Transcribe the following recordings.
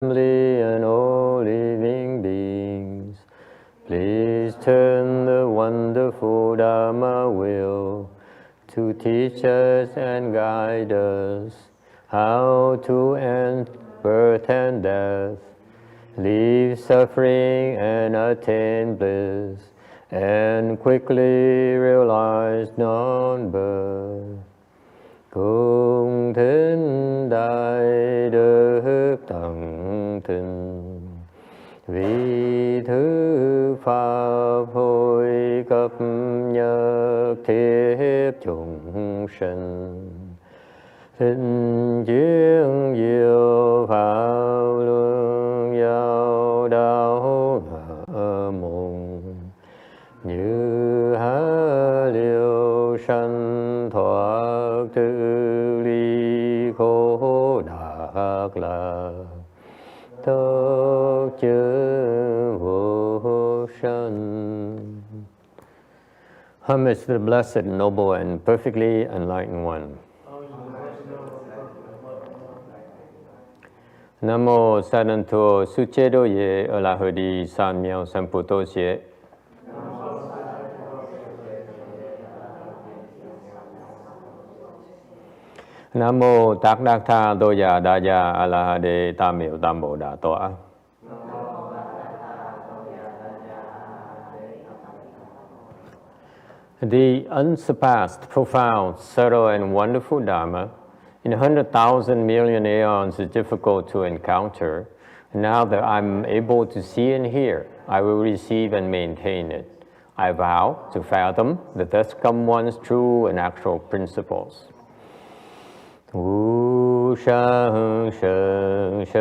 family and all living beings. Please turn the wonderful Dharma wheel to teach us and guide us how to end birth and death, leave suffering and attain bliss, and quickly realize non-birth. Cung thính đại đức tận tình, vì thứ pháp hồi cấp nhất thiết chúng sinh. Thịnh chuyên diệu pháp luân giao đạo mùng, như há liêu sanh thoát tự ly khổ đắc lạc, tất chư vô sanh. Homage to the blessed, noble, and perfectly enlightened one. Nam mô Sa Nan Thô Su Che Do Ye A La Hơ Đi San Miao San Pu To Xie. Nam mô Tát Đắc Tha Do Ya Da Ya A La Ha De Tam Miệu Tam Bồ Đà Tọa. The unsurpassed, profound, subtle, and wonderful Dharma in 100,000 million aeons is difficult to encounter. Now that I'm able to see and hear, I will receive and maintain it. I vow to fathom the thus come one's true and actual principles. Wu shang sheng she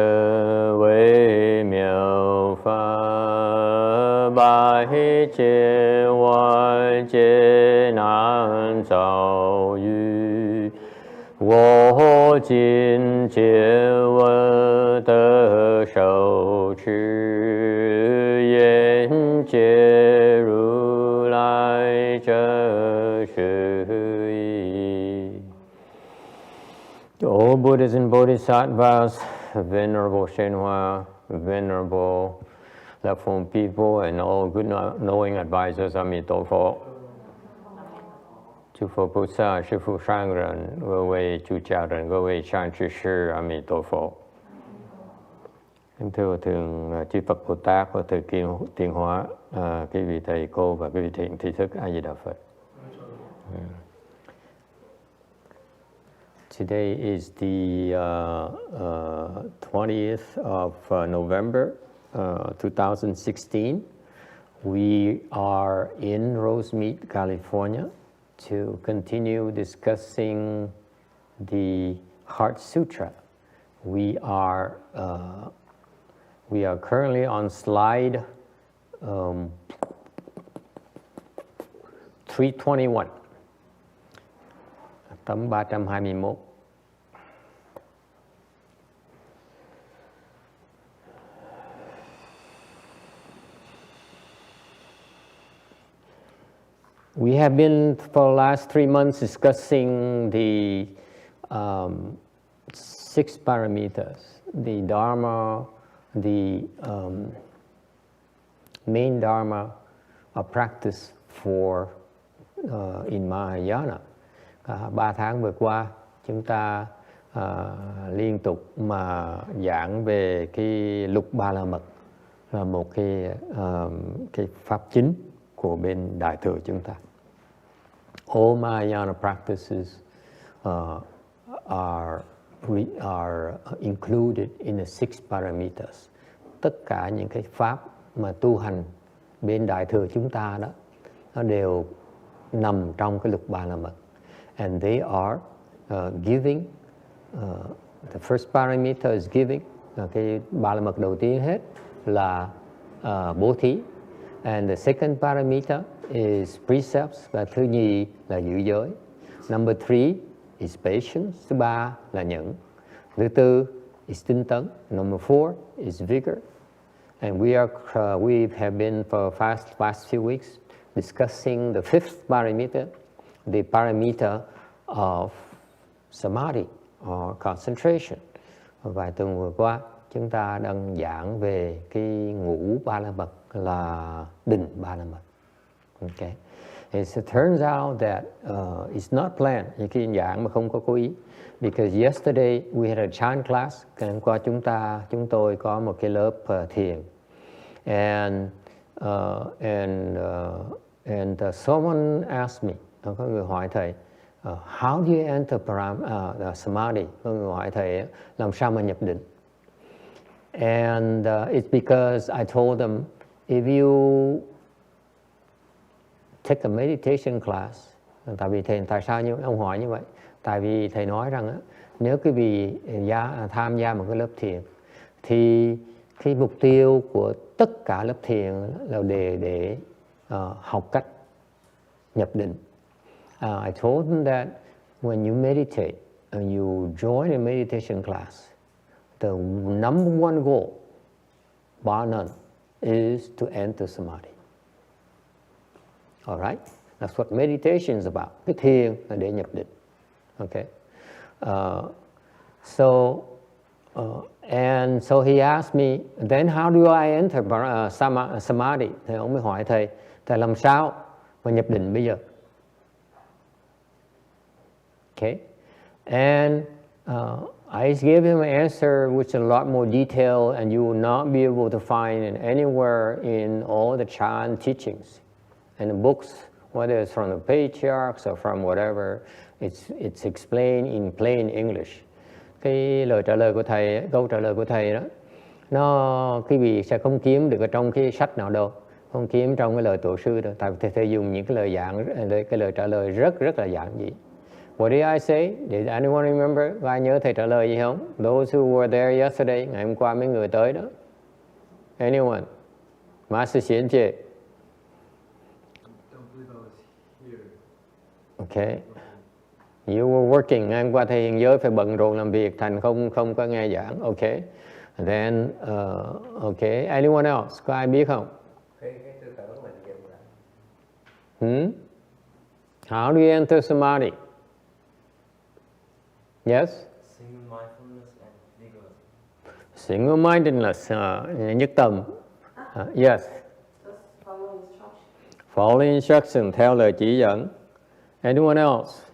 wei miao fa bai jie wan jie nan zao yu wo jin jie wen de shou chi yan jie ru lai zhe shi yi. All Buddhas and Bodhisattvas, Venerable Shenhua, Venerable Left Home people, and all good knowing advisors, Amitabha. Chư Phật Bồ Tát, Sư Phụ Sang Rần,各位chú cha rần,各位sang chư sư, Amitabha. Kính thưa Thượng Chư Phật Bồ Tát và Thượng Tiên Hóa, quý vị thầy cô và quý vị thiện tri thức A Di Đà Phật. Today is the 20th of November, 2016. We are in Rosemead, California, to continue discussing the Heart Sutra. We are currently on slide 321, tấm 321. We have been for the last 3 months discussing the 6 parameters, the Dharma, the main Dharma of practice for in Mahayana. 3 tháng vừa qua chúng ta liên tục mà giảng về cái lục ba la mật, là một cái pháp chính của bên Đại thừa chúng ta. All Mahayana practices are included in the 6 parameters. Tất cả những cái pháp mà tu hành bên Đại thừa chúng ta đó, nó đều nằm trong cái lục ba la mật. And they are giving. The first parameter is giving. Cái ba la mật đầu tiên hết là bố thí. And the second parameter is precepts, và thứ nhì là giữ giới. Number 3 is patience, thứ ba là nhẫn. Thứ tư is tinh tấn. Number 4 is vigor. And we have been for past few weeks discussing the 5th parameter, the parameter of samadhi or concentration. Vài tuần vừa qua chúng ta đang giảng về cái ngũ ba la mật là định ba la mật. Okay. It turns out that it's not planned. Những cái giảng mà không có cố ý. Because yesterday we had a Chan class. Ngày hôm qua chúng tôi có một cái lớp thiền. And someone asked me, có người hỏi thầy, how do you enter samadhi? Có người hỏi thầy làm sao mà nhập định. And it's because I told them, if you take a meditation class, tại sao ông hỏi như vậy? Tại vì thầy nói rằng nếu quý vị tham gia một cái lớp thiền thì cái mục tiêu của tất cả lớp thiền là để học cách nhập định. I told them that when you meditate and you join a meditation class, the number one goal, bar none, is to enter samadhi. All right? That's what meditation is about. Cái thiền là để nhập định. Okay. And so he asked me, then how do I enter samadhi? Thì ông mới hỏi thầy làm sao mà nhập định bây giờ? Okay. And I gave him an answer which is a lot more detailed, and you will not be able to find it anywhere in all the Chan teachings and the books, whether it's from the patriarchs or from whatever. It's explained in plain English. Cái lời trả lời của thầy, câu trả lời của thầy đó, quý vị sẽ không kiếm được ở trong cái sách nào đâu, không kiếm trong cái lời tổ sư đâu, tại vì thầy dùng những cái lời trả lời rất là giản dị. What did I say? Did anyone remember? Có ai nhớ thầy trả lời gì không? Those who were there yesterday, ngày hôm qua mấy người tới đó. Anyone? Master Xian Jie. Okay. You were working. Ngày hôm qua thầy hiện giới phải bận rộn làm việc, thành không có nghe giảng. Okay. And then, okay. Anyone else? Có ai biết không? How do you enter samadhi? Yes? Single mindfulness and legalism. Single mindedness, nhất tâm. Yes. Follow instruction, theo lời chỉ dẫn. Anyone else?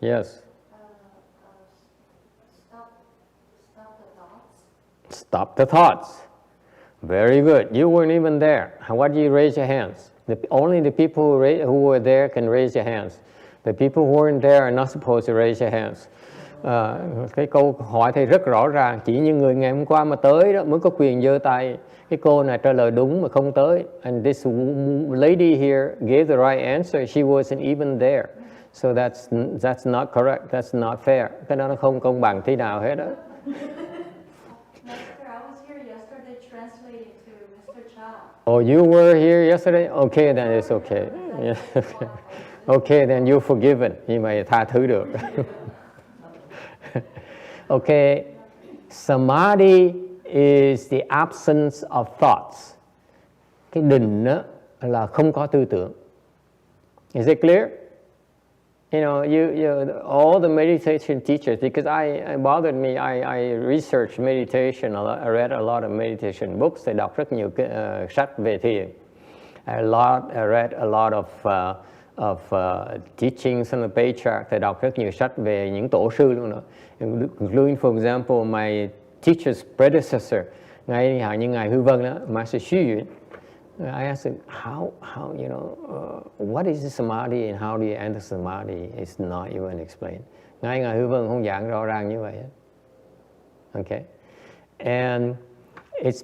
Yes. Stop the thoughts. Very good. You weren't even there. Why did you raise your hands? Only the people who were there can raise your hands. The people who weren't there are not supposed to raise your hands. Cái câu hỏi thì rất rõ ràng, chỉ những người ngày hôm qua mà tới đó mới có quyền giơ tay. Cái cô này trả lời đúng mà không tới. And this lady here gave the right answer. She wasn't even there. So that's not correct. That's not fair. Cái đó nó không công bằng tí nào hết đó. Oh, you were here yesterday? Okay, then it's okay. Yeah, okay. Okay, then you're forgiven. You may tha thứ được. Okay, samadhi is the absence of thoughts. Cái định đó là không có tư tưởng. Is it clear? You know, all the meditation teachers, because it bothered me, I researched meditation a lot, I read a lot of meditation books, I đọc rất nhiều sách về thiền. I read a lot of teachings on the patriarch, I đọc rất nhiều sách về những tổ sư luôn đó. Including, for example, my teacher's predecessor, như Ngài Hư Vân đó, Master Xu Yun. I asked him, how you know, what is samadhi and how do you enter samadhi? It's not even explained. Ngài Hư Vân không giảng rõ ràng như vậy. Okay, and it's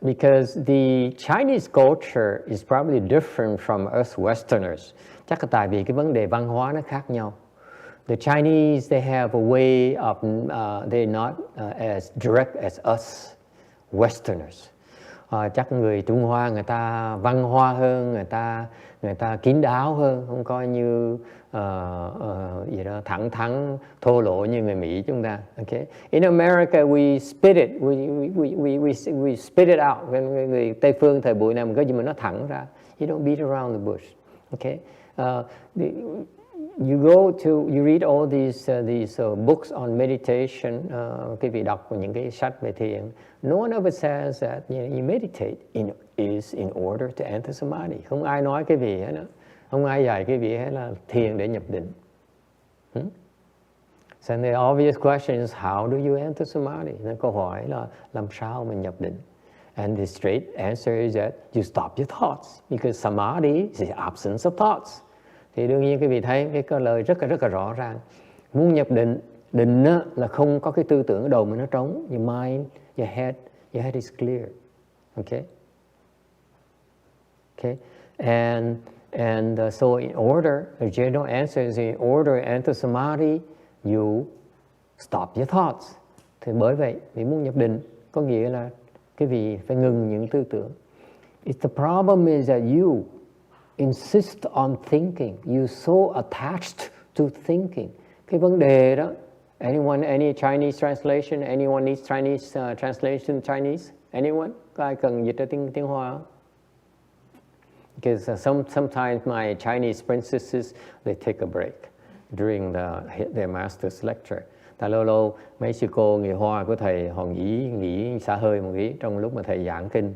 because the Chinese culture is probably different from us Westerners. Chắc là tại vì cái vấn đề văn hóa nó khác nhau. The Chinese, they have a way of, they're not as direct as us Westerners. Chắc người Trung Hoa người ta văn hoa hơn, người ta kín đáo hơn, không coi như gì đó thẳng thắn thô lỗ như người Mỹ chúng ta. Okay. In America we spit it, we spit it out. Người Tây phương thời buổi này mình có gì mà nó thẳng ra. You don't beat around the bush. Okay. you read all these books on meditation, quý vị đọc những cái sách về thiền. No one ever says that you meditate is in order to enter samadhi. Không ai nói cái gì hết đó. Không ai dạy cái gì hết là thiền để nhập định. So the obvious question is, how do you enter samadhi? Nên câu hỏi là làm sao mình nhập định? And the straight answer is that you stop your thoughts, because samadhi is the absence of thoughts. Thì đương nhiên quý vị thấy cái lời rất là rõ ràng. Muốn nhập định, định là không có cái tư tưởng ở đầu mà nó trống. Your mind, your head is clear. Okay? Okay? And so in order, the general answer is in order to enter samadhi, you stop your thoughts. Thì bởi vậy, vì muốn nhập định có nghĩa là cái vị phải ngừng những tư tưởng. The problem is that you insist on thinking. You're so attached to thinking. Cái vấn đề đó, any Chinese translation? Anyone needs Chinese translation Chinese? Anyone? Có ai cần dịch ra tiếng Hoa không? Because sometimes my Chinese princesses, they take a break during their master's lecture. Tại lâu mấy sư cô người Hoa của thầy họ nghỉ xả hơi một tí trong lúc mà thầy giảng kinh.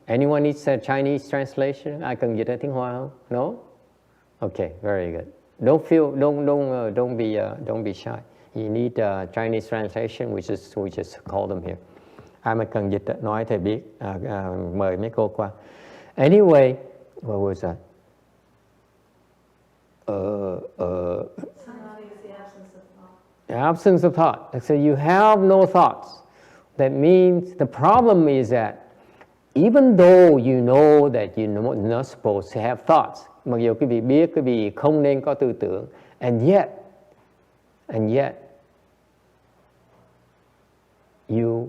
Anyone needs a Chinese translation? Ai cần dịch ra tiếng Hoa không? No? Okay, very good. Don't be shy. You need a Chinese translation, we just call them here. Ai mà cần dịch nói thầy biết. Mời mấy cô qua. Anyway, what was that? Samadhi is the absence of thought. The absence of thought. So you have no thoughts. That means the problem is that even though you know that you're not supposed to have thoughts, mặc dù quý vị biết quý vị không nên có tư tưởng, and yet you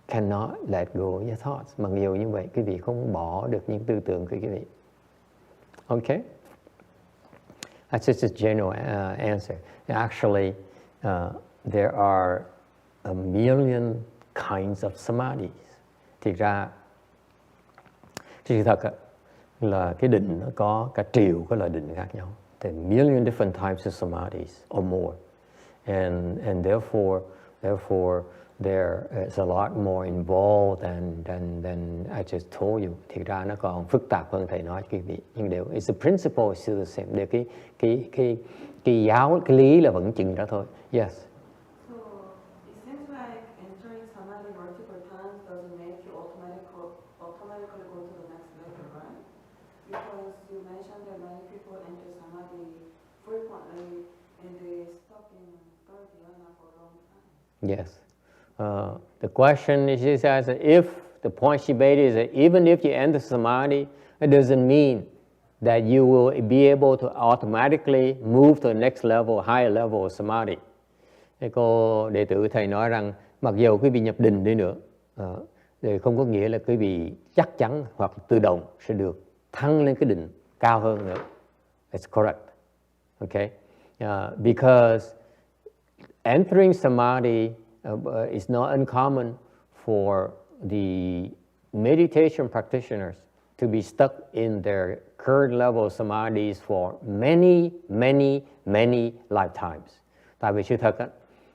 cannot let go of your thoughts. Mặc dù như vậy, quý vị không bỏ được những tư tưởng của quý vị. Okay? That's just a general answer. Actually, there are a million kinds of samadhis. Thì ra, sự thật là cái định nó có cả triệu cái loại định khác nhau. There are a million different types of samadhis or more. And therefore there is a lot more involved than I just told you. Thì ra nó còn phức tạp hơn thầy nói quý vị. Nhưng đều, it's the principle is still the same. Đều cái lý là vẫn chừng đó thôi. Yes. So it seems like entering samadhi multiple times doesn't make you automatically go to the next level, right? Because you mentioned that many people enter samadhi frequently and they stuck in third dhyana for a long time. Yes. The question is as if the point she made is that even if you enter samadhi, it doesn't mean that you will be able to automatically move to the next level, higher level of samadhi. Thế cô đệ tử thầy nói rằng mặc dù quý vị nhập định đi nữa, thì không có nghĩa là quý vị chắc chắn hoặc tự động sẽ được thăng lên cái định cao hơn nữa. That's correct. Okay? Because entering samadhi is not uncommon for the meditation practitioners to be stuck in their current level of samadhis for many lifetimes. Tại vì sự thật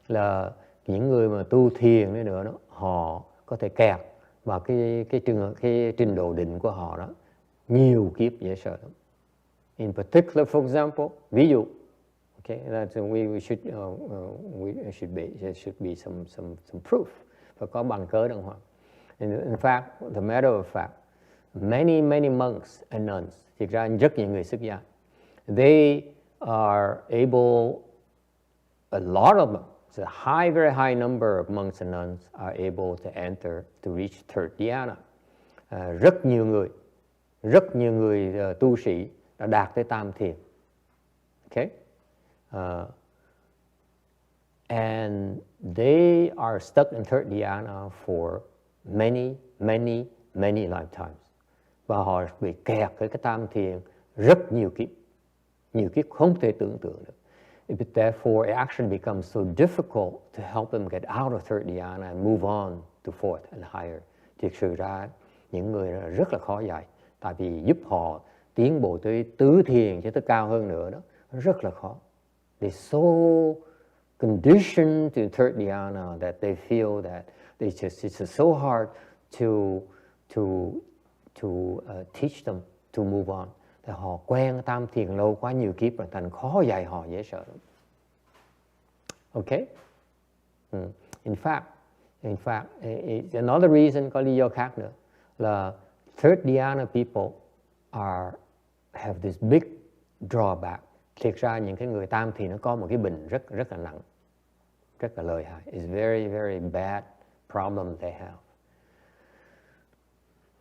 là những người mà tu thiền nữa đó, họ có thể kẹt vào cái trình độ định của họ đó nhiều kiếp dễ sợ lắm. In particular, for example, ví dụ, okay, that there should be some proof, và có bằng cớ đàng hoàng. In fact, the matter of fact, many monks and nuns, thực ra rất nhiều người xuất gia, they are able, a lot of them, a very high number of monks and nuns are able to enter, to reach third dhyana. Rất nhiều người tu sĩ đã đạt tới tam thiền. Okay? And they are stuck in third dhyana for many lifetimes. Và họ bị kẹt với cái tam thiền rất nhiều kiếp không thể tưởng tượng được. Therefore, it actually becomes so difficult to help them get out of third dhyana and move on to fourth and higher. Thực sự ra, những người rất là khó dạy, tại vì giúp họ tiến bộ tới tứ thiền cho tới cao hơn nữa đó, rất là khó. They're so conditioned to third dhyana that they feel that it's so hard to teach them to move on. Thì họ quen tam thiền lâu quá nhiều kiếp rồi, thành khó dạy họ, dễ sợ lắm. Okay? In fact, it's another reason, có lý do khác nữa, là third dhyana people have this big drawback. Thiệt ra những cái người tam thì nó có một cái bệnh rất là nặng, rất là lợi hại. It's very, very bad problem they have.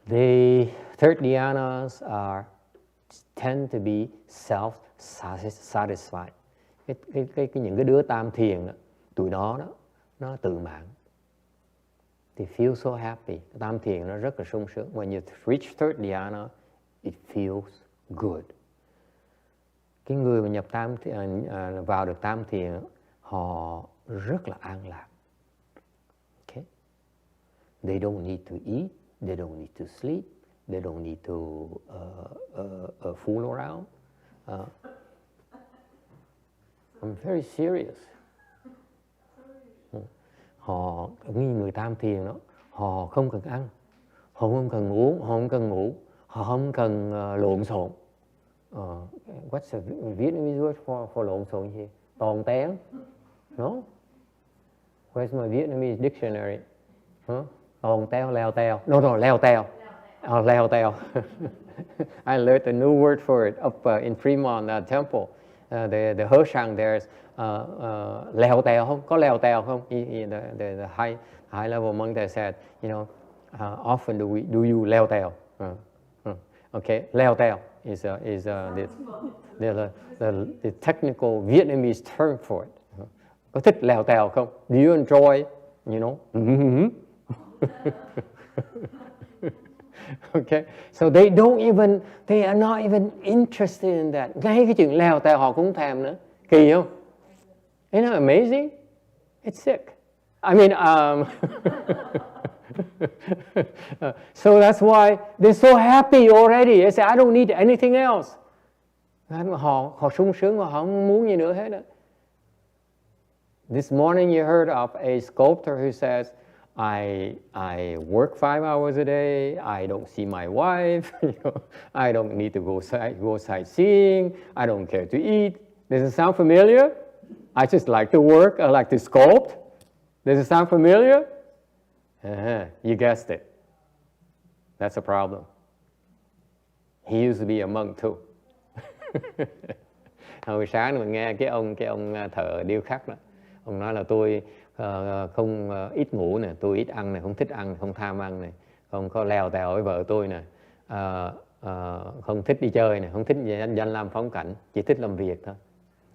The third dhyanas tend to be self-satisfied. Những cái đứa tam thiền đó, tụi nó tự mãn. They feel so happy. Tam thiền nó rất là sung sướng. When you reach third dhyana, it feels good. Cái người mà nhập vào được tam thiền, họ rất là an lạc. Okay? They don't need to eat, they don't need to sleep, they don't need to fool around. I'm very serious. Họ, người tam thiền đó, họ không cần ăn, họ không cần uống, họ không cần ngủ, họ không cần lộn xộn. What's the Vietnamese word for lộn xộn gì? Toàn tén? No? Where's my Vietnamese dictionary? Toàn teo, leo teo. No, leo teo. Leo teo. I learned a new word for it up in Fremont Temple. The Hershang there's leo teo không? Có leo teo không? The high level monk there said, often do you leo teo? Okay, leo teo is the technical Vietnamese term for it. Có thích leo teo không? Do you enjoy? Okay, so they are not even interested in that. Ngay cái chuyện leo teo họ cũng thèm nữa. Kỳ không? Isn't that amazing? It's sick. I mean, so that's why they're so happy already. They say, I don't need anything else. Họ sung sướng, họ không muốn gì nữa hết đó. This morning you heard of a sculptor who says, I work 5 hours a day, I don't see my wife, I don't need to go sightseeing, I don't care to eat. Does it sound familiar? I just like to work, I like to sculpt. Does it sound familiar? You guessed it. That's a problem. He used to be a monk too. Hồi sáng mình nghe cái ông thợ điêu khắc đó. Ông nói là tôi không ít ngủ nè, tôi ít ăn nè, không thích ăn, không tham ăn nè, không có lèo tèo với vợ tôi nè, không thích đi chơi nè, không thích danh lam phong cảnh, chỉ thích làm việc thôi.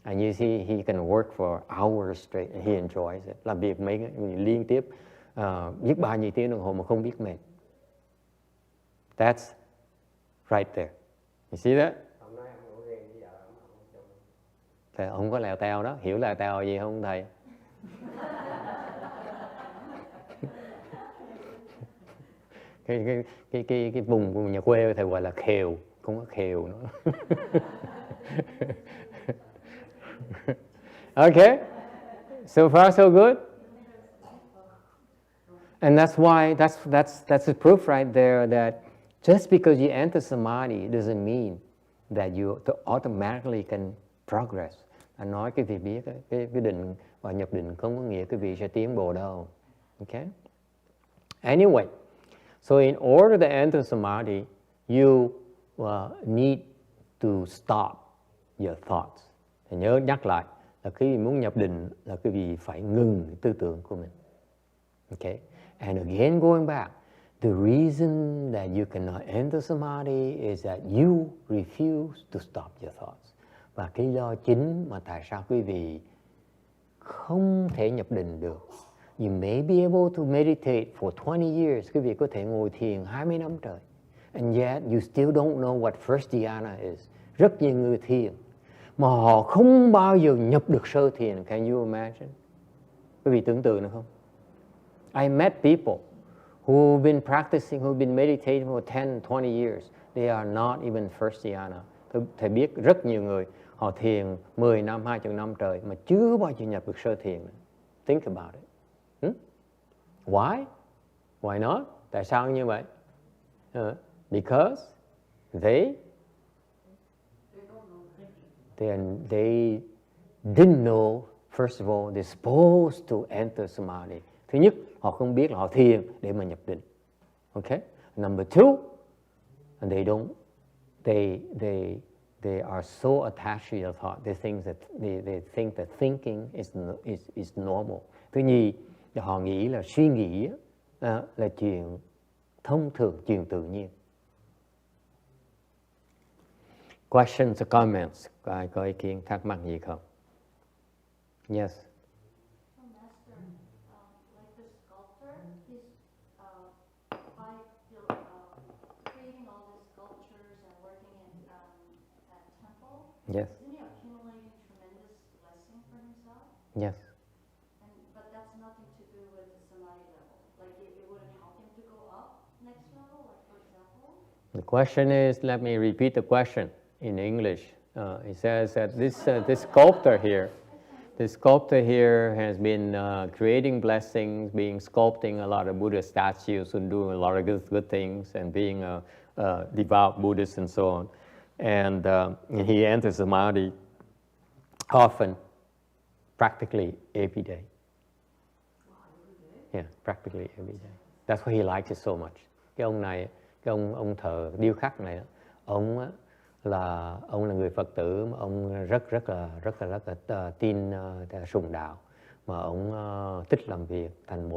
And you see, he can work for hours straight and he enjoys it. Làm việc mấy liên tiếp biết bao nhiêu tiếng đồng hồ mà không biết mệt. That's right there. You see that? Thầy không có lèo tèo đó, hiểu lèo tèo gì không thầy? cái vùng nhà quê thầy gọi là khều, không có khều nữa. Okay, so far so good. And that's why that's the proof right there that just because you enter samadhi doesn't mean that you automatically can progress. Anh nói cái vị biết cái định và nhập định không có nghĩa cái vị sẽ tiến bộ đâu. Okay? Anyway, so in order to enter samadhi, you need to stop your thoughts. Thì nhớ nhắc lại là khi muốn nhập định là cái vị phải ngừng tư tưởng của mình. Okay? And again going back, the reason that you cannot enter samadhi is that you refuse to stop your thoughts. Và cái lý do chính mà tại sao quý vị không thể nhập định được. You may be able to meditate for 20 years. Quý vị có thể ngồi thiền 20 năm trời. And yet you still don't know what first dhyana is. Rất nhiều người thiền mà họ không bao giờ nhập được sơ thiền. Can you imagine? Quý vị tưởng tượng được không? I met people who've been practicing, who've been meditating for 10, 20 years. They are not even first dhyana. Thầy biết rất nhiều người họ thiền 10 năm, 20 năm trời mà chưa bao giờ nhập được sơ thiền. Think about it. Why? Why not? Tại sao như vậy? Because they didn't know, first of all, they're supposed to enter samadhi. Thứ nhất, họ không biết là họ thiền để mà nhập định. Okay? Number two, and they are so attached to their thought. They think that thinking is normal. Thứ nhì, họ nghĩ là suy nghĩ là chuyện thông thường, chuyện tự nhiên. Questions or comments? Ai có ý kiến thắc mắc gì không? Yes. So Master, like the sculptor, he's creating all these sculptures and working in that temple. Yes. Isn't he accumulating tremendous blessing for himself? Yes. But that's nothing to do with the samadhi level. Like it wouldn't help him to go up next level, like for example? The question is, let me repeat the question in English. It says that this sculptor here has been creating blessings, sculpting a lot of Buddha statues and doing a lot of good things and being a devout Buddhist and so on. And he enters samadhi often, practically every day. Yeah, practically every day. That's why he likes it so much. Cái ông này, ông thợ điêu khắc này, ông là người Phật tử mà ông rất là tin sùng đạo, mà ông thích làm việc, thành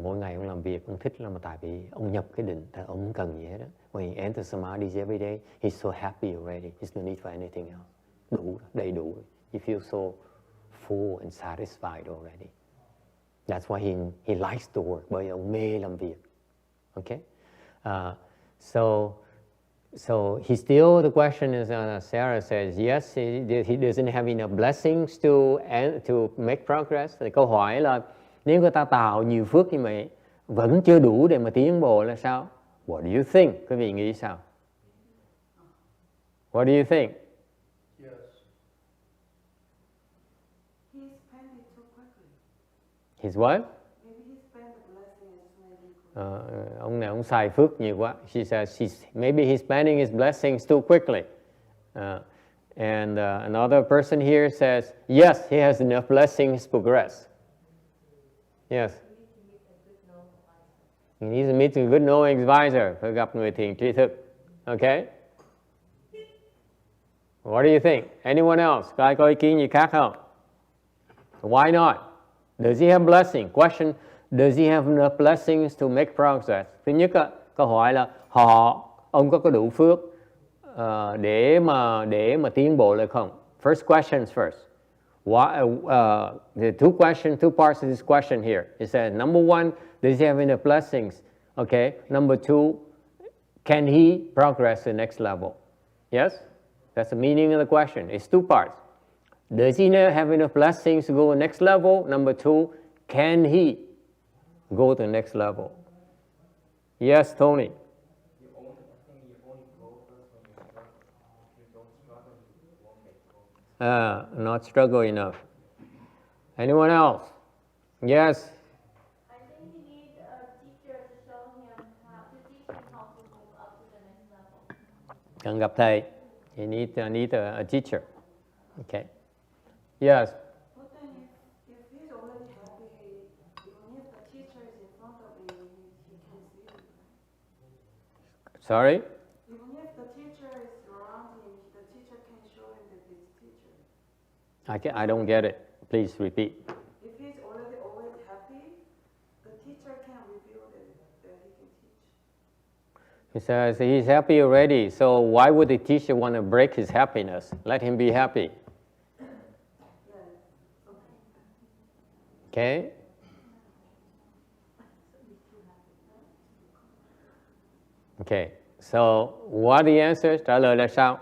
mỗi ngày ông làm việc ông thích, là mà tại vì ông nhập cái định, tại ông không cần gì hết đó. When he enters samadhi every day, he's so happy already. He's no need for anything else. Đủ, đầy đủ. He feels so full and satisfied already. That's why he likes to work. Bởi ông mê làm việc. Okay, so he still, the question is, Sarah says, yes, he doesn't have enough blessings to make progress. Thì câu hỏi là nếu người ta tạo nhiều phước như vậy vẫn chưa đủ để mà tiến bộ là sao? What do you think? Quý vị nghĩ sao? What do you think? Yes. He spent it too quickly. His what? Maybe he spent the blessings maybe quickly. Ông này ông xài phước nhiều quá. She says maybe he's spending his blessings too quickly. And another person here says, yes, he has enough blessings to progress. Yes. He needs to meet a good knowing advisor. Phải gặp người thiền tri thức. Okay? What do you think? Anyone else? Có ai có ý kiến gì khác không? Why not? Does he have blessing? Question, does he have enough blessings to make progress? Thứ nhất, câu hỏi là ông có đủ phước để mà tiến bộ lại không? First questions first. The two parts of this question here. It says, number one, does he have enough blessings? Okay. Number two, can he progress to the next level? Yes? That's the meaning of the question. It's two parts. Does he have enough blessings to go to the next level? Number two, can he go to the next level? Yes, Tony. I think you only go first when you struggle. If you don't struggle, you won't get go. Not struggle enough. Anyone else? Yes. I think he needs a teacher to show him to teach him how to move up to the next level. Cần gặp thầy. You need a teacher. Okay. Yes. But then if he's already happy, even if the teacher is in front of him, he can see it. Sorry? Even if the teacher is around him, the teacher can show him that it's teacher. I don't get it. Please repeat. If he's already always happy, the teacher can reveal that he can teach. He says he's happy already, so why would the teacher want to break his happiness? Let him be happy. Okay? Okay, so what the answer? Trả lời là sao?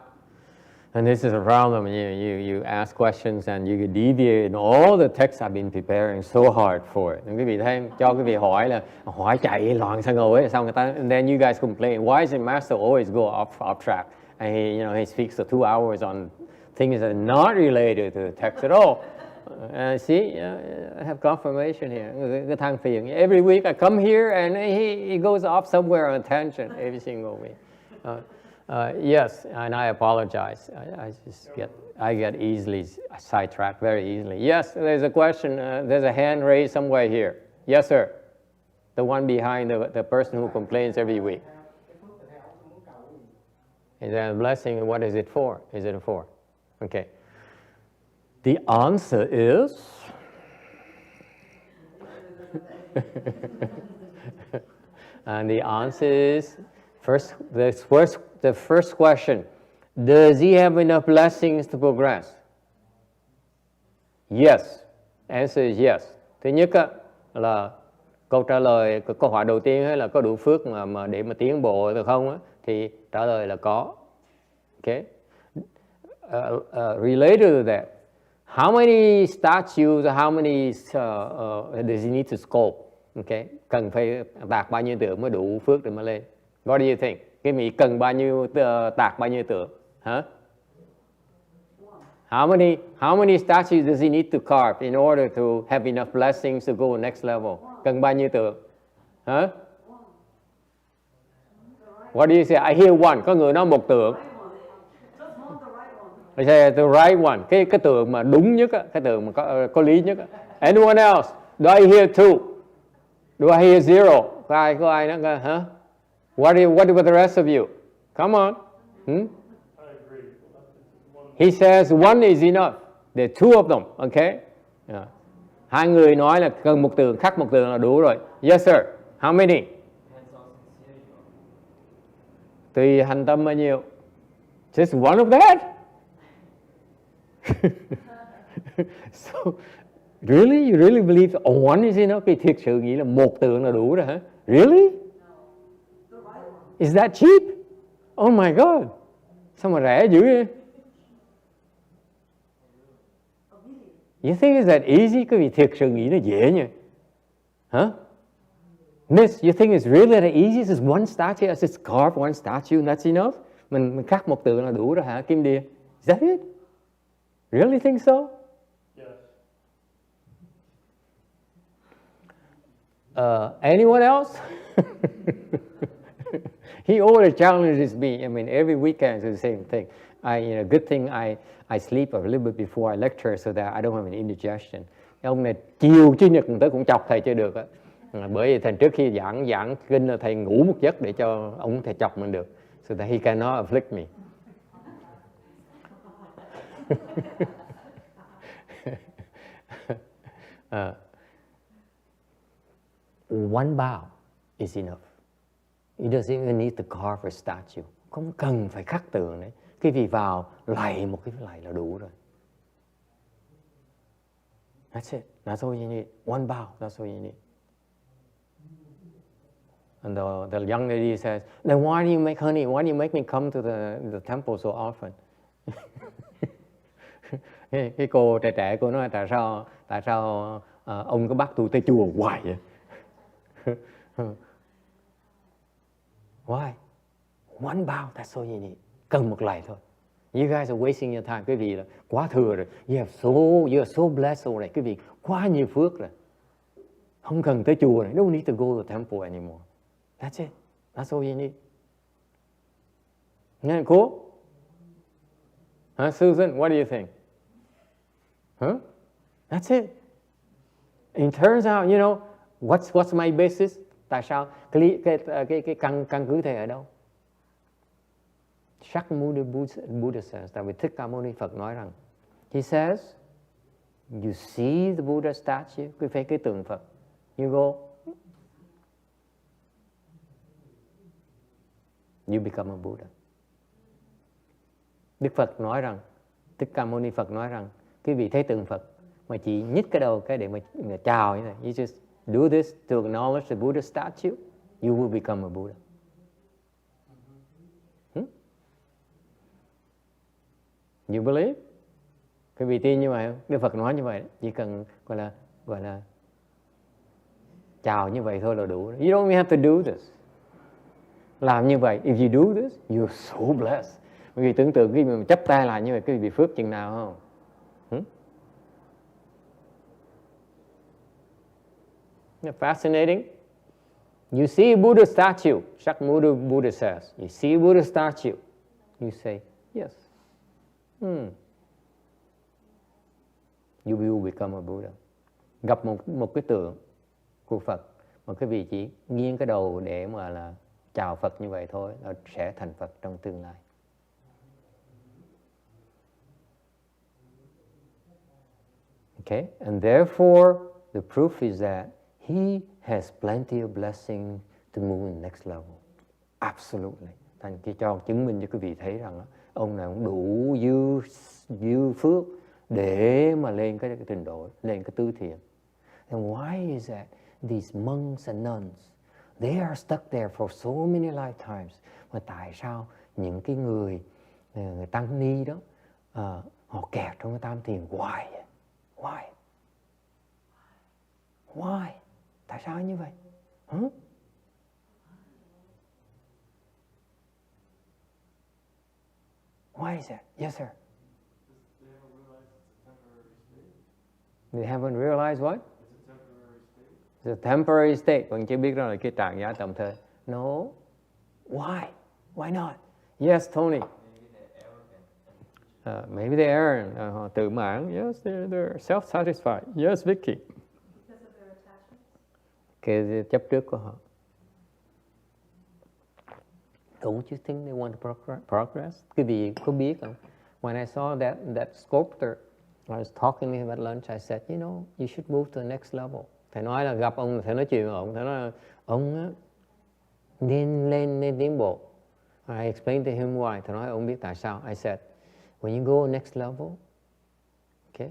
And this is a problem. You ask questions and you deviate. And all the texts I've been preparing so hard for it. Quý vị thấy cho quý vị hỏi là hỏi chạy loạn sang ngồi xong người ta. And then you guys complain. Why is the master always go off track? And he speaks for 2 hours on things that are not related to the text at all. See, I have confirmation here. Cái than phiền. Every week I come here and he goes off somewhere on tangent every single week. Yes, and I apologize. I get easily sidetracked very easily. Yes, there's a question. There's a hand raised somewhere here. Yes, sir. The one behind the person who complains every week. Is that a blessing? What is it for? Is it for? Okay. The answer is and the answer is the first question, does he have enough blessings to progress? Yes. Answer is yes. Thứ nhất là câu trả lời, câu hỏi đầu tiên là có đủ phước mà để mà tiến bộ được không? Thì trả lời là có. Okay. Related to that, how many statues, how many does he need to sculpt? Okay. Cần phải tạc bao nhiêu tượng mới đủ phước để mà lên? What do you think? Cái vị cần bao nhiêu tạc bao nhiêu tượng? Hả? How many statues does he need to carve in order to have enough blessings to go next level? Cần bao nhiêu tượng? Hả? What do you say? I hear one. Có người nói một tượng. I say the right one. Cái tượng mà đúng nhất, cái tượng mà có lý nhất. Anyone else? Do I hear two? Do I hear zero? Có ai nữa? Hả? What about the rest of you? Come on. I agree. He says one is enough. There are two of them. Okay? Yeah. Hai người nói là cần một tượng, khắc một tượng là đủ rồi. Yes sir. How many? Tùy hành tâm bao nhiêu. Just one of that? So, really? You really believe one is enough? Vì thiệt sự nghĩ là một tượng là đủ rồi hả? Really? Is that cheap? Oh my God. Sao mà rẻ dữ vậy? You think it's that easy? Cái vị thiệt sự nghĩ nó dễ nhỉ? Huh? Miss, you think it's really that easy? It's one statue, just carve one statue and that's enough? Mình khắc một tượng là đủ rồi hả, Kim Điền? Is that it? Really think so? Yes. Anyone else? He always challenges me. I mean, every weekend is the same thing. Good thing I sleep a little bit before I lecture so that I don't have an indigestion. Ông này chiều chủ nhật tới cũng chọc thầy chưa được á. Bởi vì thành trước khi giảng kinh là thầy ngủ một giấc để cho ông thầy chọc mình được. So that he cannot afflict me. One bow is enough. He doesn't even need to carve a statue. Không cần phải khắc tượng đấy. Cái vị vào lạy một cái lạy là đủ rồi. That's it. That's all you need. One bow. That's all you need. And the young lady says, then why do you make me come to the temple so often? Cái cô trẻ cô nói tại sao ông cứ bắt tôi tới chùa hoài vậy? Why? One bow, that's all you need. Cần một lạy thôi. You guys are wasting your time. Quý vị là quá thừa rồi. You are so blessed already. Quý vị quá nhiều phước rồi. Không cần tới chùa này. Don't need to go to the temple anymore. That's it. That's all you need. Nghe cô? Susan, what do you think? Huh? That's it. It turns out, what's my basis? Tại sao cái căn cứ thầy ở đâu? Shakyamuni Buddha says, tại vì Thích Ca Mâu Ni Phật nói rằng, he says, you see the Buddha statue, cái tượng Phật, you go, you become a Buddha. Đức Phật nói rằng, Thích Ca Mâu Ni Phật nói rằng, quý vị thấy tượng Phật mà chỉ nhích cái đầu cái để mà chào như thế, you just do this to acknowledge the Buddha statue, you will become a Buddha. You believe? Quý vị tin như vậy không? Đức Phật nói như vậy, chỉ cần gọi là chào như vậy thôi là đủ. You don't even have to do this. Làm như vậy, if you do this, you're so blessed. Quý vị tưởng tượng khi mà chắp tay lại như vậy, quý vị bị phước chừng nào không? Fascinating. You see a Buddha statue, Shakmudha Buddha says. You see a Buddha statue, you say, yes. You will become a Buddha. Gặp một cái tượng của Phật mà quý vị chỉ nghiêng cái đầu để mà là chào Phật như vậy thôi, là sẽ thành Phật trong tương lai. Okay, and therefore the proof is that he has plenty of blessing to move in next level. Absolutely. Thành kia cho chứng minh cho quý vị thấy rằng ông này cũng đủ dư phước để mà lên cái trình độ, lên cái tứ thiền. And why is that? These monks and nuns, they are stuck there for so many lifetimes. Mà tại sao những cái người tăng ni đó họ kẹt trong cái tam thiền? Why? Tại sao như vậy? Why is that? Yes, sir. They haven't realized what? It's a temporary state. Vẫn chưa biết đó là cái trạng thái tạm thời. No. Why? Why not? Yes, Tony. Maybe they're arrogant. Họ tự mãn. Yes, they're self-satisfied. Yes, Vicky. Because of their attachments. Cái chấp trước của họ. Don't you think they want to progress? Cái gì có biết không? When I saw that sculptor, I was talking to him at lunch. I said, you know, you should move to the next level. Thầy nói là gặp ông, thầy nói chuyện với ông. Thầy nói là ông á, nên tiến bộ. I explained to him why. Thầy nói ông biết tại sao. I said, when you go next level, okay,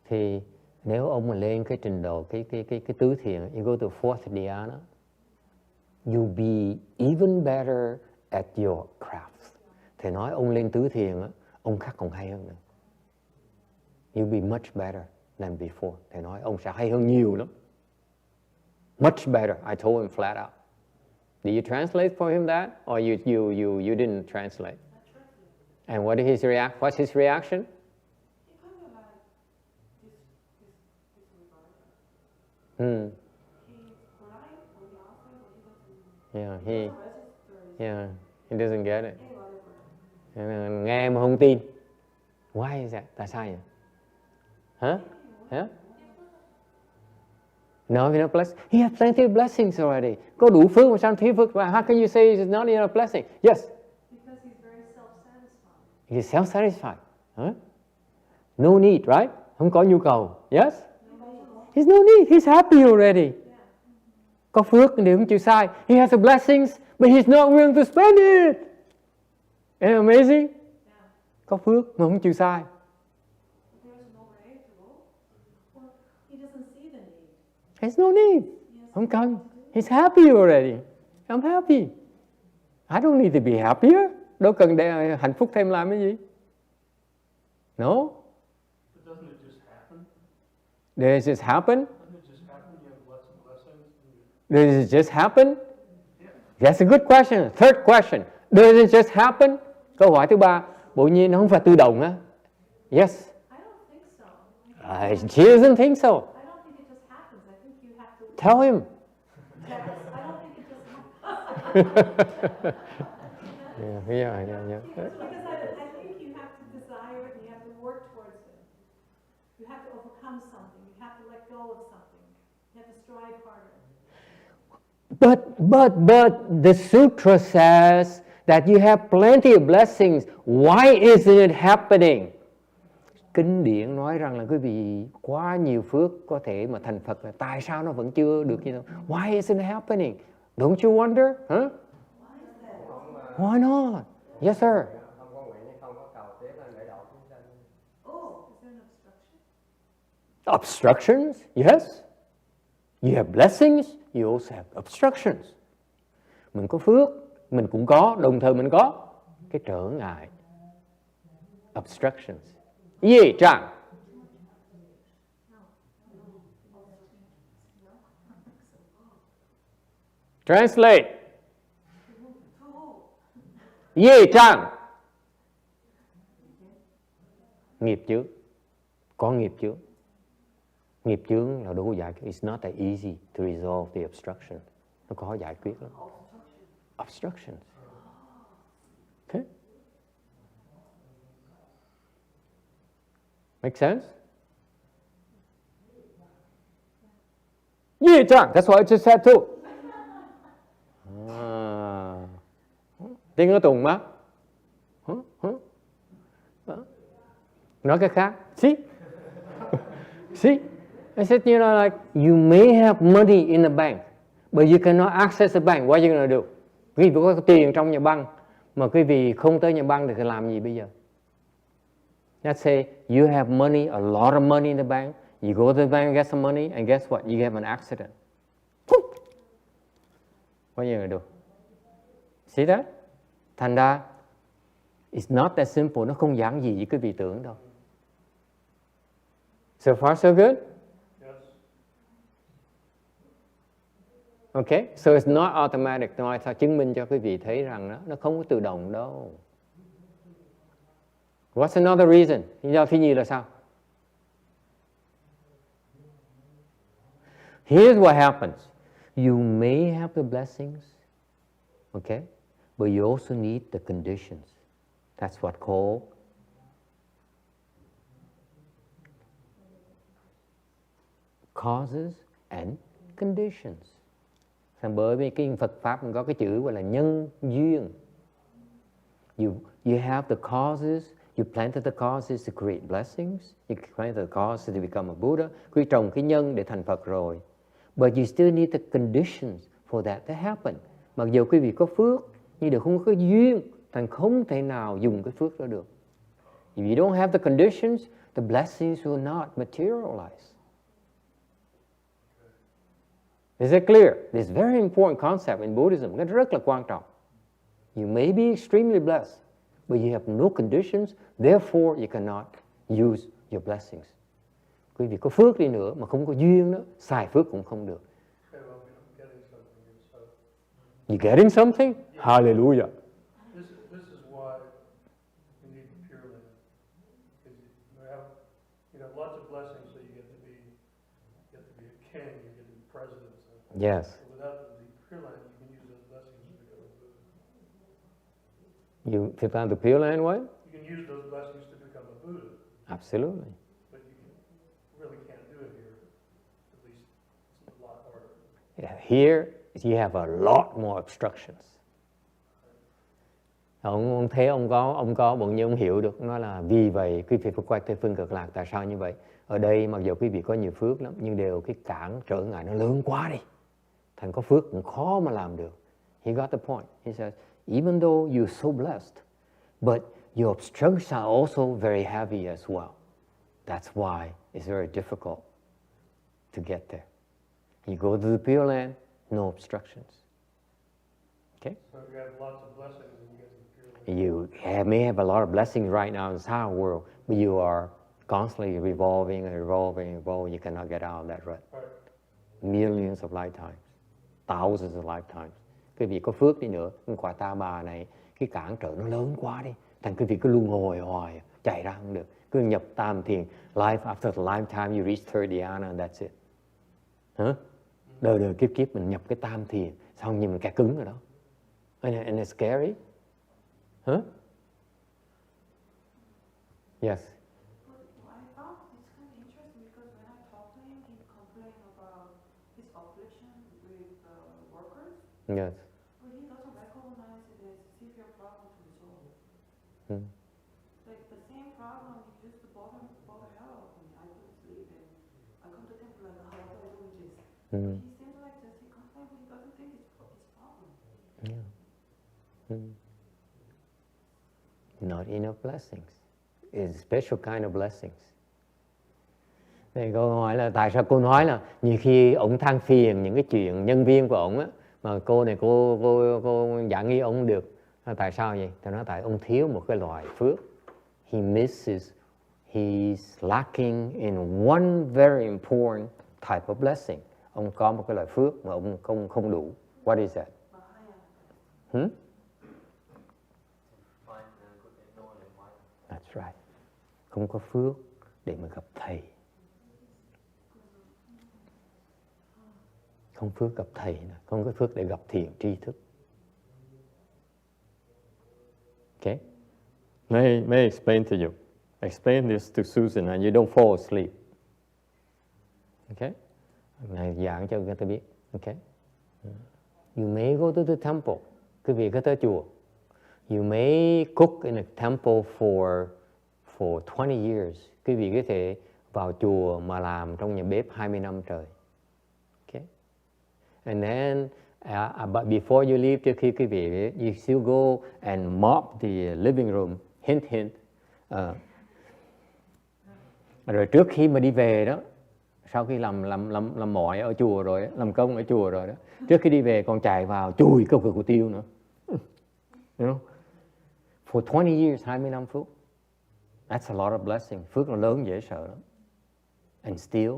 thì nếu ông mà lên cái trình độ cái tứ thiền, you go to fourth dhyana, you'll be even better at your craft. Thầy nói ông lên tứ thiền á, ông khắc còn hay hơn nữa. You'll be much better than before. Thầy nói ông sẽ hay hơn nhiều lắm. Much better. I told him flat out. Did you translate for him that, or you didn't translate? And what did his what's his reaction? He kind of like disregarded. He's polite on the outside, but he doesn't. He doesn't get it. Hey, whatever. Nghe mà không tin. Why is that? Tại sao vậy? Huh? No, he's not blessed. He has plenty of blessings already. Có đủ phước mà sao thiếu phước? How can you say it's not enough blessing? Yes. Because he's very self-satisfied. He's self-satisfied. Huh? No need, right? Không có nhu cầu. Yes? He's no need. He's happy already. Có phước nhưng không chịu sai. He has the blessings, but he's not willing to spend it. Isn't it amazing? Có phước mà không chịu sai. There's no need. Không cần. He's happy already. I'm happy. I don't need to be happier. Đâu cần để hạnh phúc thêm làm cái gì. No. But doesn't it just happen? Does it just happen? Doesn't it just happen? You have lots of blessings. Does it just happen? That's a good question. Third question. Does it just happen? Câu hỏi thứ ba. Bộ nhiên nó không phải tự động á. Yes. I don't think so. She doesn't think so. I don't think it just happens. I think you have to. Tell him. Yes, I don't think it just happens. Yeah. Because I think you have to desire it and you have to work towards it. You have to overcome something. You have to let go of something. You have to strive harder. But the sutra says that you have plenty of blessings. Why isn't it happening? Kinh điển nói rằng là quý vị quá nhiều phước có thể mà thành Phật, là tại sao nó vẫn chưa được như thế? Why isn't it happening? Don't you wonder? Huh? Why not? Yes, sir. Không có nguyện, không có cầu tiếp lên để độ chúng sanh. Oh, is there an obstruction? Obstructions? Yes. You have blessings, you also have obstructions. Mình có phước, mình cũng có, đồng thời mình có cái trở ngại. Obstructions. Yi Zhang. Translate. Yi Zhang. Nghiệp chướng. Có nghiệp chướng. Nghiệp chướng là đủ giải quyết. It's not that easy to resolve the obstruction. Nó khó giải quyết lắm. Obstructions. Okay. Make sense? Yeah, John, that's what I just said too. Tiếng ở Tùng má. Nói cái khác. See? See? I said, you know, like, you may have money in the bank, but you cannot access the bank. What are you going to do? Quý vị có tiền trong nhà băng, mà quý vị không tới nhà băng thì làm gì bây giờ? Let's say you have money, a lot of money in the bank. You go to the bank and get some money, and guess what? You have an accident. What are you going to do? See that? Thành ra, it's not that simple. Nó không giản dị như quý vị tưởng đâu. So far, so good? Yes. Okay, so it's not automatic. Nói sao chứng minh cho quý vị thấy rằng nó không có tự động đâu. What's another reason? Lý do thứ nhì là sao? Here's what happens. You may have the blessings, okay, but you also need the conditions. That's what called causes and conditions. Bởi vì cái Phật Pháp có cái chữ gọi là nhân duyên. You have the causes, you planted the causes to create blessings, you planted the causes to become a Buddha, quý trồng cái nhân để thành Phật rồi. But you still need the conditions for that to happen. Mặc dù quý vị có phước, nhưng đều không có duyên, thành không thể nào dùng cái phước đó được. If you don't have the conditions, the blessings will not materialize. Is it clear? This is a very important concept in Buddhism. Nó rất là quan trọng. You may be extremely blessed, but you have no conditions, therefore you cannot use your blessings. Quý vị có phước đi nữa mà không có duyên đó, xài phước cũng không được. You getting something? Hallelujah. This is why you need the Pure Land. Because you have lots of blessings, so you get to be a king, you get to be president. Yes. But without the Pure Land, you can use those blessings to become a Buddha. You found the Pure Land what? You can use those blessings to become a Buddha. Absolutely. But you really can't do it here. At least it's a lot harder. Yeah, here you have a lot more obstructions. Ông thấy ông có bỗng nhiên ông hiểu được, nó là vì vậy quý vị phải quay tới phương cực lạc. Tại sao như vậy? Ở đây mặc dù quý vị có nhiều phước lắm, nhưng đều cái cản trở ngại nó lớn quá đi, thành có phước cũng khó mà làm được. He got the point. He says, even though you're so blessed, but your obstructions are also very heavy as well. That's why it's very difficult to get there. You go to the Pure Land, no obstructions. Okay? So you have lots of blessings when you get to the Pure Land. You may have a lot of blessings right now in this higher world, but you are constantly revolving and revolving and revolving. You cannot get out of that rut. Right. Millions of lifetimes, thousands of lifetimes. Quý vị có phước đi nữa, cái quả ta bà này, cái cản trở nó lớn quá đi, thành quý vị cứ luân hồi hoài, chạy ra không được. Cứ nhập tam thiền, life after the lifetime you reach third dhyana and that's it. Hả? Đời đời kiếp kiếp mình nhập cái tam thiền, xong nhìn mình kẹt cứng rồi đó. And it's scary. Huh? Yes. I thought it's kind of interesting because when I talked to him, he complained about his affliction with workers, Yes. but he doesn't recognize it as a severe problem to resolve. Hmm. Like the same problem he used to bother hell out of me. I couldn't sleep and I come to temple like, how do I do this? Hmm. He seems like just he complains, but he doesn't think it's his problem. Yeah. Hmm. Not enough blessings. It's a special kind of blessings. Thì cô hỏi là tại sao cô nói là nhiều khi ông than phiền những cái chuyện nhân viên của ông á, mà cô này cô giả nghi ông được. Tại sao vậy? Tôi nói tại ông thiếu một cái loại phước. he's lacking in one very important type of blessing. Ông có một cái loại phước mà ông không đủ. What is that? That's right. Không có phước để mà gặp thầy. Không phước gặp thầy, không có phước để gặp thiện tri thức. Okay? May I explain to you? Explain this to Susan and you don't fall asleep. Okay? Này giảng cho người ta biết. Okay? You may go to the temple. Quý vị có tới chùa. You may cook in a temple for 20 years. Quý vị có thể vào chùa mà làm trong nhà bếp 20 năm trời. Okay? And then, but before you leave, trước khi quý vị, you still go and mop the living room. Hint, hint. Rồi trước khi mà đi về đó, sau khi làm mỏi ở chùa rồi, làm công ở chùa rồi đó, trước khi đi về còn chạy vào chùi câu cửa của tiêu nữa. You know? For 20 years, 20 năm phút. That's a lot of blessing. Phước nó lớn dễ sợ lắm. And still,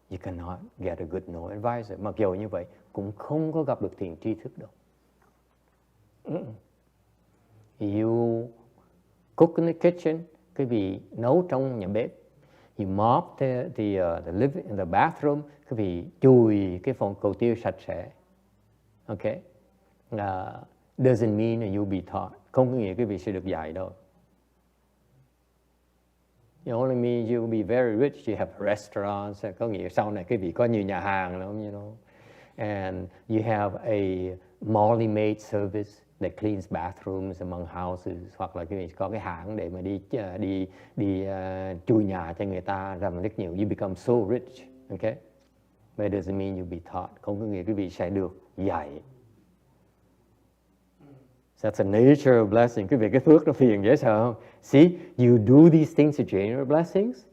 you cannot get a good no advisor. Mặc dù như vậy, cũng không có gặp được thiện tri thức đâu. You cook in the kitchen, quý vị nấu trong nhà bếp. You mop the bathroom, quý vị chùi cái phòng cầu tiêu sạch sẽ. Okay? Doesn't mean that you'll be taught. Không có nghĩa quý vị sẽ được dạy đâu. It only means you'll be very rich, you have restaurants. Có nghĩa sau này quý vị có nhiều nhà hàng lắm, you know. And you have a Molly-maid service that cleans bathrooms among houses. Hoặc là quý vị có cái hãng để mà đi chui nhà cho người ta làm rất nhiều. You become so rich, okay? But it doesn't mean you'll be taught. Không có nghĩa quý vị sẽ được dạy. That's a nature of blessing. Quý vị cái phước nó phiền dễ sợ không? See, you do these things to generate blessings,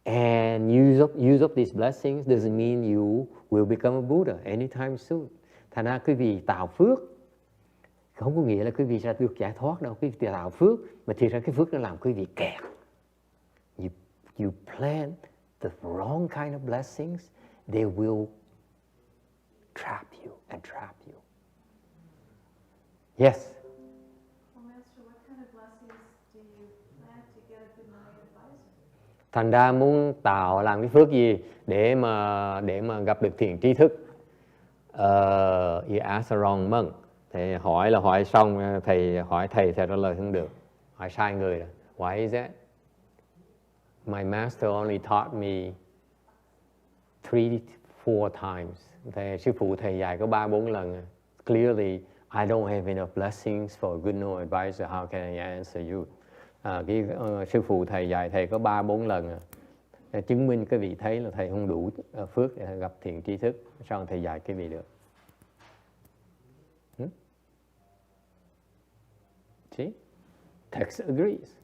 and use up these blessings doesn't mean you will become a Buddha anytime soon. Thành ra quý vị tạo phước không có nghĩa là quý vị sẽ được giải thoát đâu. Quý vị tạo phước mà thì ra cái phước nó làm quý vị kẹt. You plant the wrong kind of blessings, they will trap you and trap you. Yes. Thành ra muốn làm cái phước gì để mà gặp được thiện tri thức? You ask the wrong monk. Thầy hỏi xong, thầy hỏi thầy trả lời không được. Hỏi sai người rồi. Why is that? My master only taught me 3-4 times. Sư phụ thầy dạy có 3-4 lần. Clearly, I don't have enough blessings for a good no advisor. How can I answer you? Sư phụ thầy dạy thầy có 3-4 lần. Chứng minh cái vị thấy là thầy không đủ phước để gặp thiện tri thức. Sao thầy dạy cái vị được? See? Text agrees.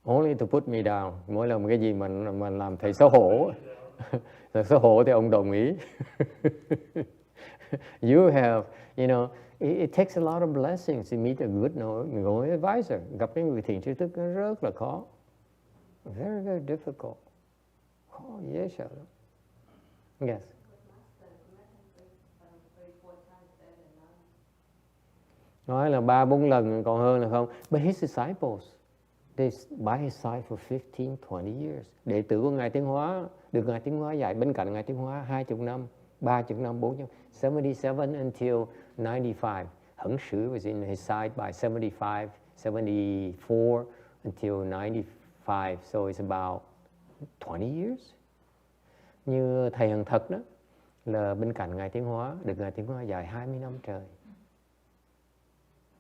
Only to put me down. Mỗi lần cái gì mà làm thầy xấu hổ. Xấu hổ thì ông đồng ý. You have, you know, it takes a lot of blessings to meet a good no advisor. Gặp cái người thiện tri thức rất là khó. Very, very difficult. Khó dễ sợ lắm. Yes. Nói là 3-4 lần còn hơn là không. But his disciples, they by his side for 15-20 years. Đệ tử của Ngài Tiến Hóa, được Ngài Tiến Hóa dạy bên cạnh Ngài Tiến Hóa 20 năm, 30 năm, 40 năm, 77 until 95. Hẩn Sử was in his side by 75, 74 until 95. So it's about 20 years. Như thầy Hằng Thật đó, là bên cạnh Ngài Tiến Hóa, được Ngài Tiến Hóa dạy 20 năm trời.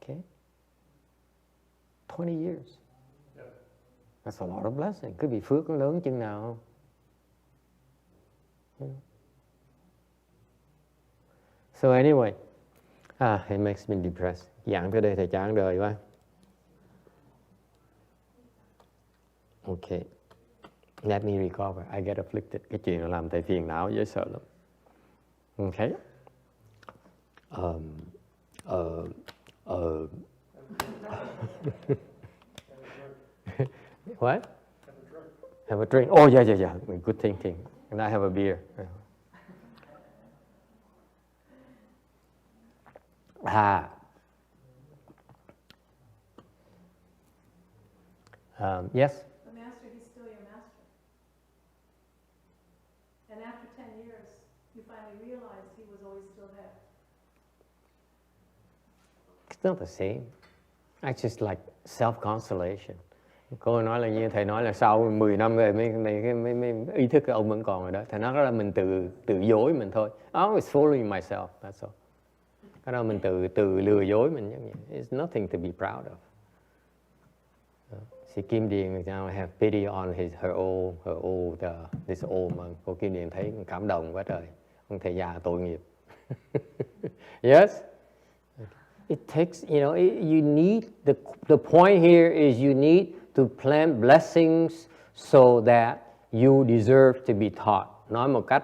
Okay? 20 years. That's a lot of blessing. Cái vị phước nó lớn chừng nào không? So anyway, it makes me depressed. Giảng tới đây thầy chán đời quá. Okay. Let me recover. I get afflicted. Cái chuyện này làm thầy phiền não dễ sợ lắm. Okay. What? Have a drink. Have a drink. Oh, yeah. Good thinking. And I have a beer. Yes? The master, he's still your master. And after 10 years, you finally realized he was always still there. It's not the same. It's just like self-consolation. Cô nói là như thầy nói là sau 10 năm rồi mới ý thức cái ông vẫn còn rồi đó. Thầy nói là mình tự dối mình thôi. I was fooling myself, that's all. Cái đó mình tự lừa dối mình. It's nothing to be proud of. She Kim Điền now have pity on this old man. Cô Kim Điền thấy cảm động quá trời. Ông thầy già tội nghiệp. Yes? It takes, you need, the point here is you need to plant blessings so that you deserve to be taught. Nói một cách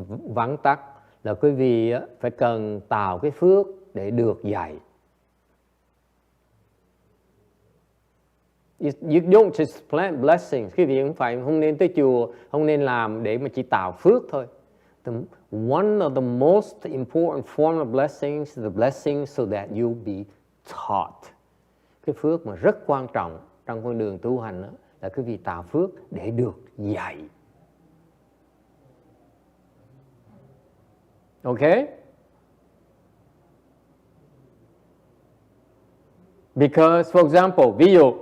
vắn tắt là quý vị phải cần tạo cái phước để được dạy. You don't just plant blessings. Quý vị không nên tới chùa, không nên làm để mà chỉ tạo phước thôi. One of the most important form of blessings is the blessing so that you'll be taught. Cái phước mà rất quan trọng trong con đường tu hành đó, là quý vị tạo phước để được dạy. Okay? Because, for example, ví dụ,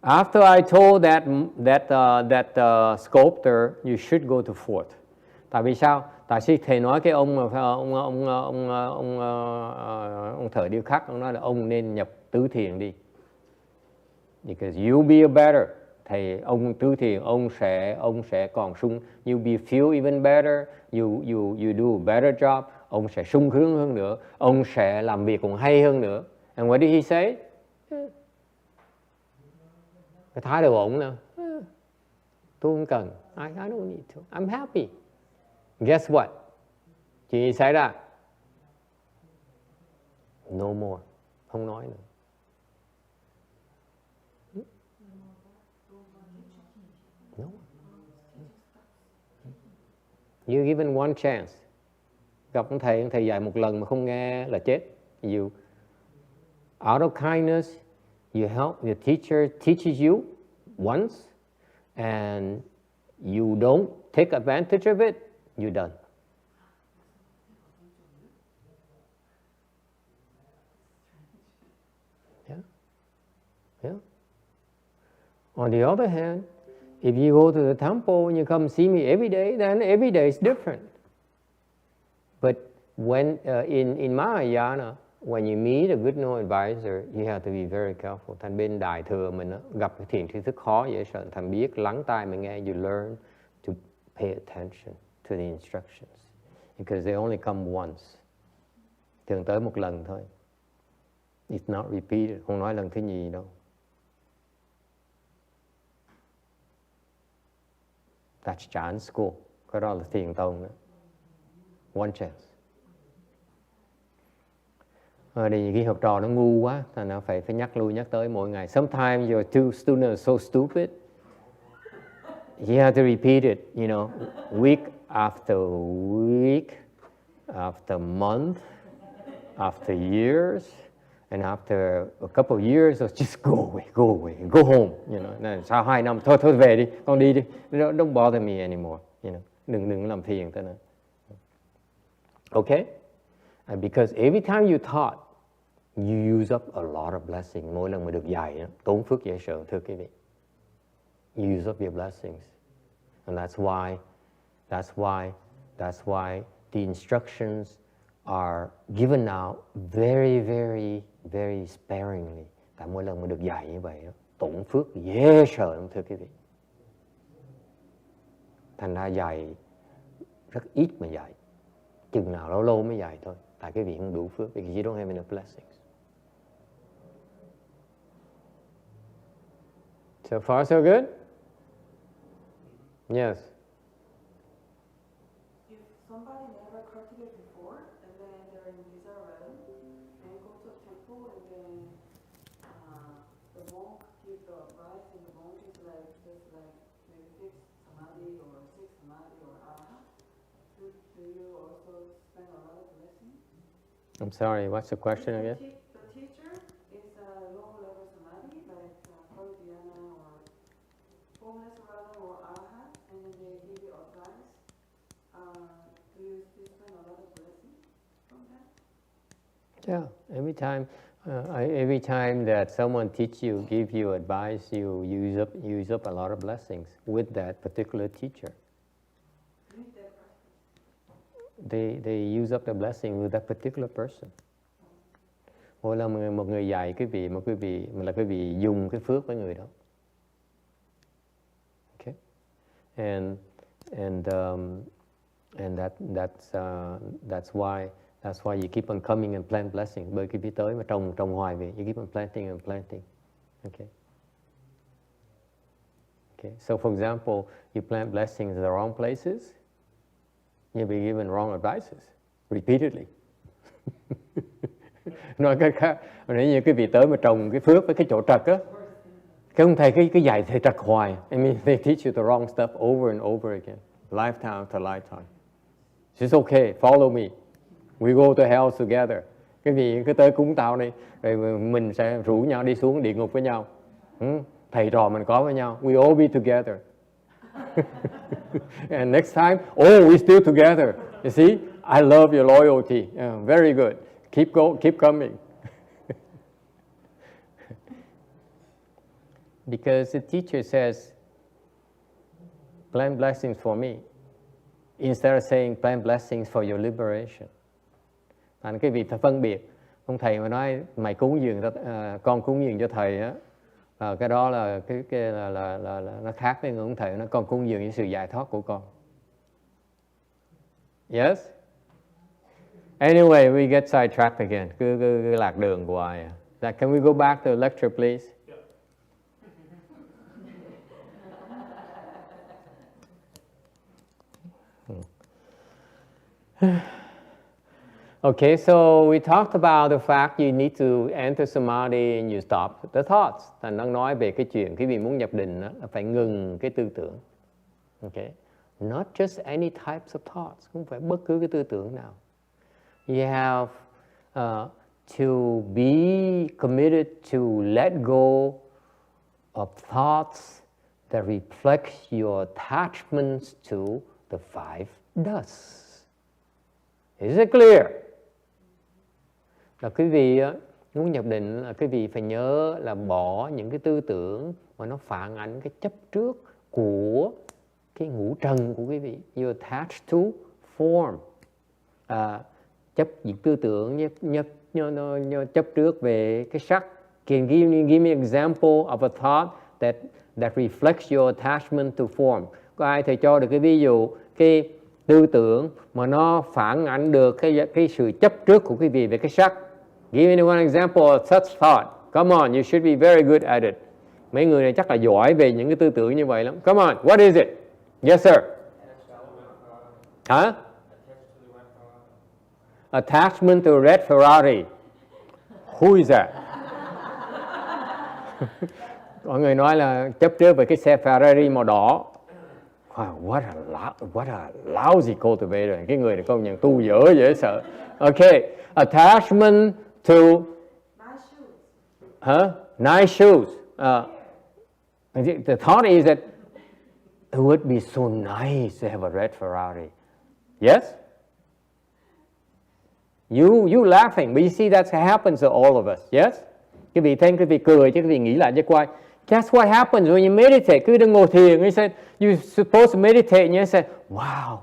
after I told that sculptor you should go to fourth. Tại vì sao? Tại vì thầy nói cái ông thợ điêu khắc, ông nói là ông nên nhập tứ thiền đi. Because you'll be a better. Thầy ông tứ thiền, ông sẽ còn you'll be feel even better. You do a better job. Ông sẽ sung sướng hơn nữa. Ông sẽ làm việc còn hay hơn nữa. And what did he say? Cái thái độ ổng nè, tôi không cần, I don't need to, I'm happy. Guess what? Chuyện gì xảy ra? No more, không nói nữa. No. You given one chance. Gặp ông thầy dạy một lần mà không nghe là chết. You out of kindness, you help, your teacher teaches you once and you don't take advantage of it, you're done. Yeah. On the other hand, if you go to the temple and you come see me every day, then every day is different. But when in Mahayana, when you meet a good no advisor, you have to be very careful. Thành bên đại thừa mình gặp cái thiền tri thức khó dễ sợ, thành biết lắng tai mà nghe. You learn to pay attention to the instructions because they only come once. Thường tới một lần thôi. It's not repeated. Không nói lần thứ nhì đâu. That's Chan school. Cái đó là thiền tông đó. One chance. Thì cái học trò nó ngu quá, thành nó phải nhắc lui nhắc tới mỗi ngày. Sometimes your two students are so stupid, you have to repeat it, week after week, after month, after years, and after a couple of years, just go away, go home, sau 2 năm, thôi về đi, con đi đi, don't bother me anymore, đừng làm phiền tới nữa. Okay? Because every time you taught, you use up a lot of blessings. Mỗi lần mà được dạy, tốn phước dễ sợ, thưa quý vị. You use up your blessings. And that's why the instructions are given out very, very, very sparingly. Tại mỗi lần mà được dạy như vậy, tổn phước dễ sợ, thưa quý vị. Thành ra dạy rất ít mà dạy. Chừng nào lâu mới dạy thôi. Tại cái vị không đủ phước, because you don't have enough blessings. So far, so good? Yes. If somebody never cultivated before, and then they're in desire realm, and go to a temple, and then the monk gives the advice, and the monk is like just like maybe fix samadhi or six samadhi or aha. Do you also spend a lot of blessing? I'm sorry, what's the question again? The teacher is a low level samadhi, like Dhyana or formless rather or arahat, and then they give you advice. Do you still spend a lot of blessing from that? Yeah, every time that someone teach you, give you advice, you use up a lot of blessings with that particular teacher. With that person. They use up the blessing with that particular person. Mỗi lần một người dạy quý vị, mà quý vị dùng cái phước với người đó. Okay, and that's why you keep on coming and plant blessing. Bởi quý vị tới mà trồng hoài vậy, you keep on planting and planting. Okay. Okay. So for example, you plant blessings in the wrong places, you'll be given wrong advices repeatedly. Nói cách khác, nếu như quý vị tới mà trồng cái phước với cái chỗ trật á, cái ông thầy cái dạy thầy trật hoài. I mean, they teach you the wrong stuff over and over again, lifetime after lifetime. It's okay, follow me. We go to hell together. Cái vị cứ tới cúng tao đi, rồi mình sẽ rủ nhau đi xuống địa ngục với nhau. Thầy trò mình có với nhau. We all be together. And next time, we're still together. You see, I love your loyalty. Very good. Keep coming. Because the teacher says, plant blessings for me, instead of saying plant blessings for your liberation. Thành cái việc phân biệt, ông thầy mà nói mày cúng dường con cúng dường cho thầy á, cái đó là là nó khác với người ông thầy nó con cúng dường với sự giải thoát của con. Yes. Anyway, we get sidetracked again. Cứ lạc đường hoài. Can we go back to the lecture, please? Okay, so we talked about the fact you need to enter samadhi and you stop the thoughts. Thành đang nói về cái chuyện khi mình muốn nhập định đó, là phải ngừng cái tư tưởng. Okay, not just any types of thoughts, không phải bất cứ cái tư tưởng nào. You have to be committed to let go of thoughts that reflect your attachments to the five dusts. Is it clear? Là quý vị muốn nhập định là quý vị phải nhớ là bỏ những cái tư tưởng mà nó phản ảnh cái chấp trước của cái ngũ trần của quý vị. You attach to form. Chấp những tư tưởng chấp trước về cái sắc. Can give me an example of a thought that reflects your attachment to form. Có ai thầy cho được cái ví dụ cái tư tưởng mà nó phản ảnh được cái sự chấp trước của quý vị về cái sắc? Give me one example of such thought. Come on, you should be very good at it. Mấy người này chắc là giỏi về những cái tư tưởng như vậy lắm. Come on, what is it? Yes, sir. Hả? Attachment to red Ferrari. Who is that? Mọi người nói là chấp trước về cái xe Ferrari màu đỏ. Wow, what a lousy cultivator. Cái người này công nhận tu dở dễ sợ. Okay, attachment to nice shoes. The thought is that it would be so nice to have a red Ferrari. Yes? You laughing, but you see that happens to all of us. Yes? Cái vị thấy cái vị cười chứ cái vị nghĩ lại cho coi. That's what happens when you meditate. Cứ đừng ngồi thiền. You said you're supposed to meditate and you say, wow,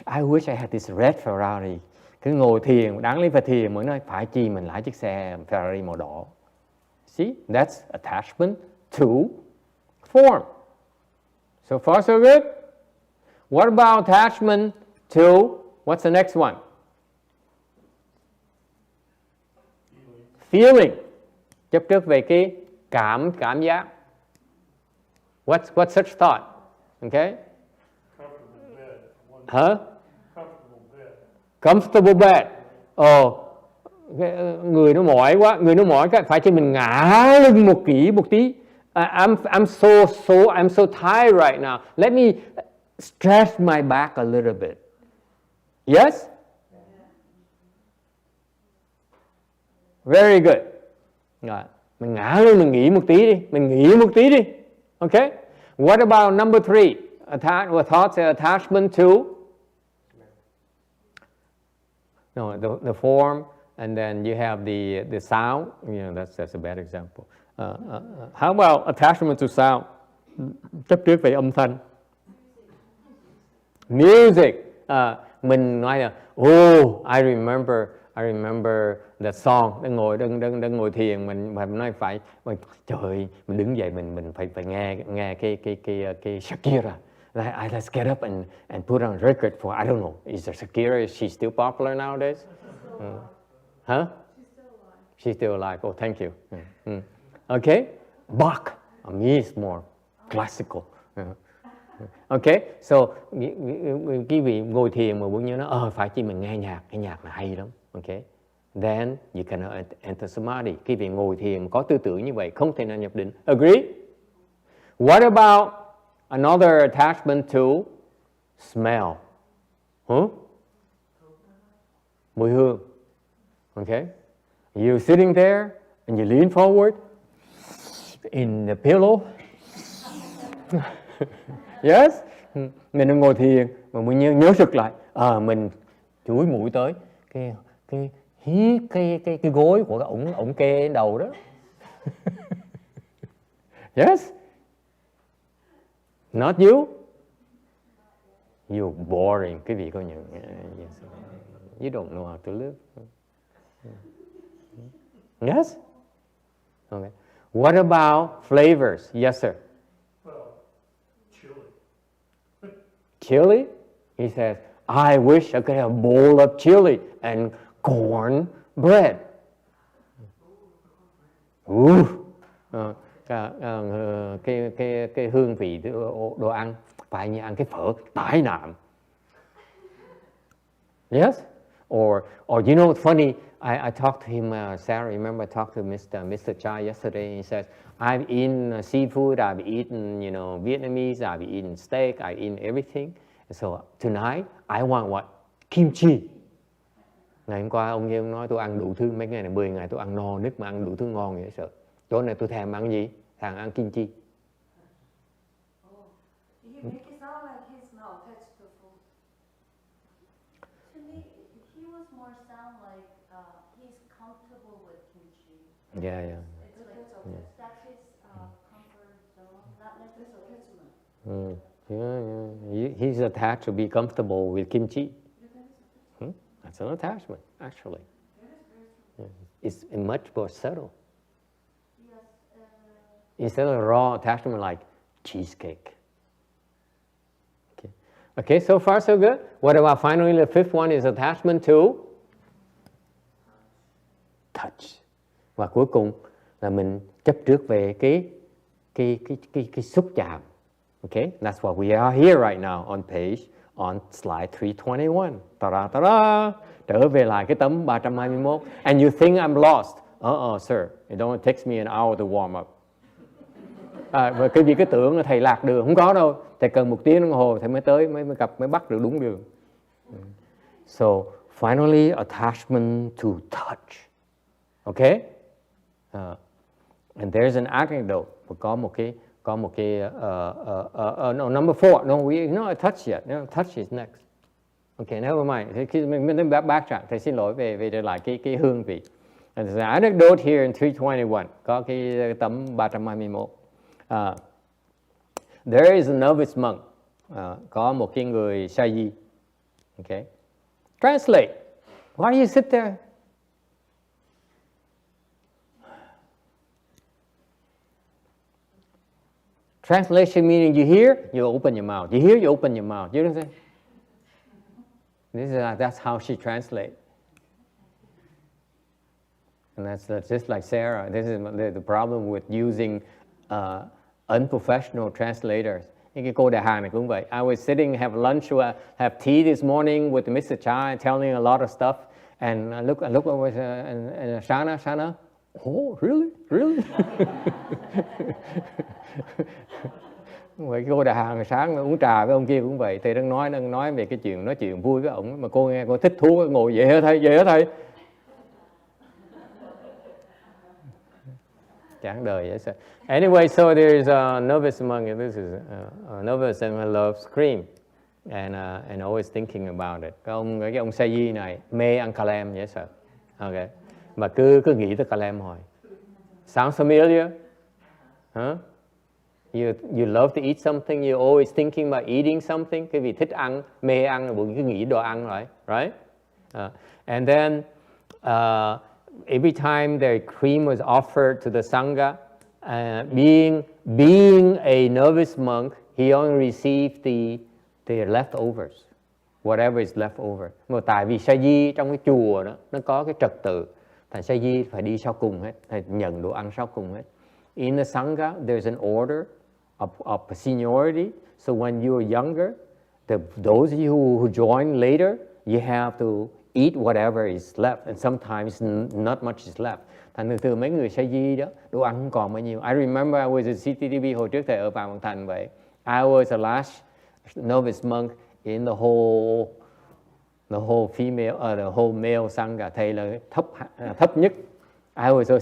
I wish I had this red Ferrari. Cứ ngồi thiền, đáng lý phải thiền mới nói phải chi mình lại chiếc xe Ferrari màu đỏ. See, that's attachment to form. So far so good. What about attachment to, what's the next one? Feeling. Chấp trước về cái cảm giác. What's such thought? Okay? Comfortable bed. Huh? Comfortable bed. Comfortable bed. Người nó mỏi quá, người nó mỏi cái phải cho mình ngả lưng một tí. I'm so tired right now. Let me stretch my back a little bit. Yes? Very good. Rồi, mình ngả lưng mình nghỉ một tí đi. Okay? What about number 3? Thoughts attachment to the form, and then you have the sound. That's a bad example. How about attachment to sound? Chấp trước về âm thanh. Music. Mình nói là I remember that song. Đang ngồi thiền mình nói phải trời ơi, mình đứng dậy mình phải nghe cái Shakira. Let's get up and put on record for, I don't know, is there Shakira, is she still popular nowadays? Huh? She's still alive. Oh, thank you. Okay. Bach. Me is more classical. Okay, so quý vị ngồi thiền mà bỗng nhiên nó phải chi mình nghe nhạc, cái nhạc là hay lắm. Okay, then you cannot enter samadhi. Quý vị ngồi thiền có tư tưởng như vậy không thể nào nhập định. Agree? What about another attachment to smell? Mùi hương. Okay, you sitting there and you lean forward in the pillow. Yes, mình đang ngồi thiền mà mình nhớ sực lại, mình chúi mũi tới cái gối của ổng kê đầu đó. Yes, not you. You boring, quý vị có nhận. You don't know how to live. Yes. Okay. What about flavors? Yes, sir. Chili? He says, I wish I could have a bowl of chili and corn bread. Cái hương vị đồ ăn phải như ăn cái phở tái nạn. Yes? Or you know what's funny? I talked to him, Sarah, remember I talked to Mr. Chai yesterday, he says, I've eaten seafood, I've eaten, Vietnamese, I've eaten steak, I've eaten everything. So tonight, I want what? Kimchi. Ngày hôm qua ông nói tôi ăn đủ thứ, mấy ngày này 10 ngày tôi ăn no nức mà ăn đủ thứ ngon vậy sợ. Tối nay tôi thèm ăn gì? Thèm ăn kimchi. You make it sound like he's not attached to food. To me, he was more sound like he's comfortable with kimchi. Yeah. It's like that's his comfort zone, not necessarily attachment. He's attached to be comfortable with kimchi. That's an attachment, actually. It's much more subtle. Yes. Instead of raw attachment like cheesecake. Okay, so far so good. What about finally the fifth one is attachment to touch. Và cuối cùng là mình chấp trước về cái xúc chạm. Okay, that's what we are here right now on slide 321. Ta-da! Trở về lại cái tấm 321. And you think I'm lost? Sir, it only takes me an hour to warm up. Và cái gì cái tưởng là thầy lạc đường, không có đâu. Thầy cần 1 tiếng đồng hồ thầy mới bắt được đúng đường. So finally attachment to touch. Okay? And there's an anecdote. Có một cái no, number 4. No, we're not touch yet. No, touch is next. Okay, never mind. Mình backtrack. Thầy xin lỗi về lại cái hương vị. And there's an anecdote here in 321. Có cái tấm 321. There is a novice monk. Có một cái người sa di. Okay. Translate. Why do you sit there? Translation meaning you hear, you open your mouth. You hear, you open your mouth. You don't say. That's how she translates. And that's just like Sarah. This is the problem with using unprofessional translators. Cái cô đại hàng này cũng vậy. I was sitting, have lunch, have tea this morning with Mr. Cha, telling a lot of stuff. And I look over and Shana, oh, really? Vậy cô đại hàng sáng uống trà với ông kia cũng vậy. Thầy đang nói về cái chuyện, nói chuyện vui với ông, mà cô nghe cô thích thú, ngồi vậy hả thầy? Chán đời vậy sao? Anyway, so there's a novice monk, and this is a novice and he loves cream, and always thinking about it. Cái ông sa di này mê ăn kalem vậy sao? Okay, mà cứ nghĩ tới kalem hồi. Sounds familiar? Huh? You love to eat something, you're always thinking about eating something. Cái vì thích ăn, mê ăn là cứ nghĩ đồ ăn rồi, right? And then every time the cream was offered to the sangha, being a novice monk, he only received the leftovers, whatever is left over. Mà tại vì sa di trong cái chùa đó, nó có cái trật tự, thành sa di phải đi sau cùng hết, phải nhận đồ ăn sau cùng hết. In the sangha, there's an order of seniority. So when you were younger, those of you who join later, you have to eat whatever is left, and sometimes not much is left. Thành từ mấy người sa di đó, đồ ăn không còn bao nhiêu. I remember I was at CTTV hồi trước thầy ở Phạm Văn Thành vậy. I was the last novice monk in the whole female, the whole male sangha. Thầy là thấp nhất. I was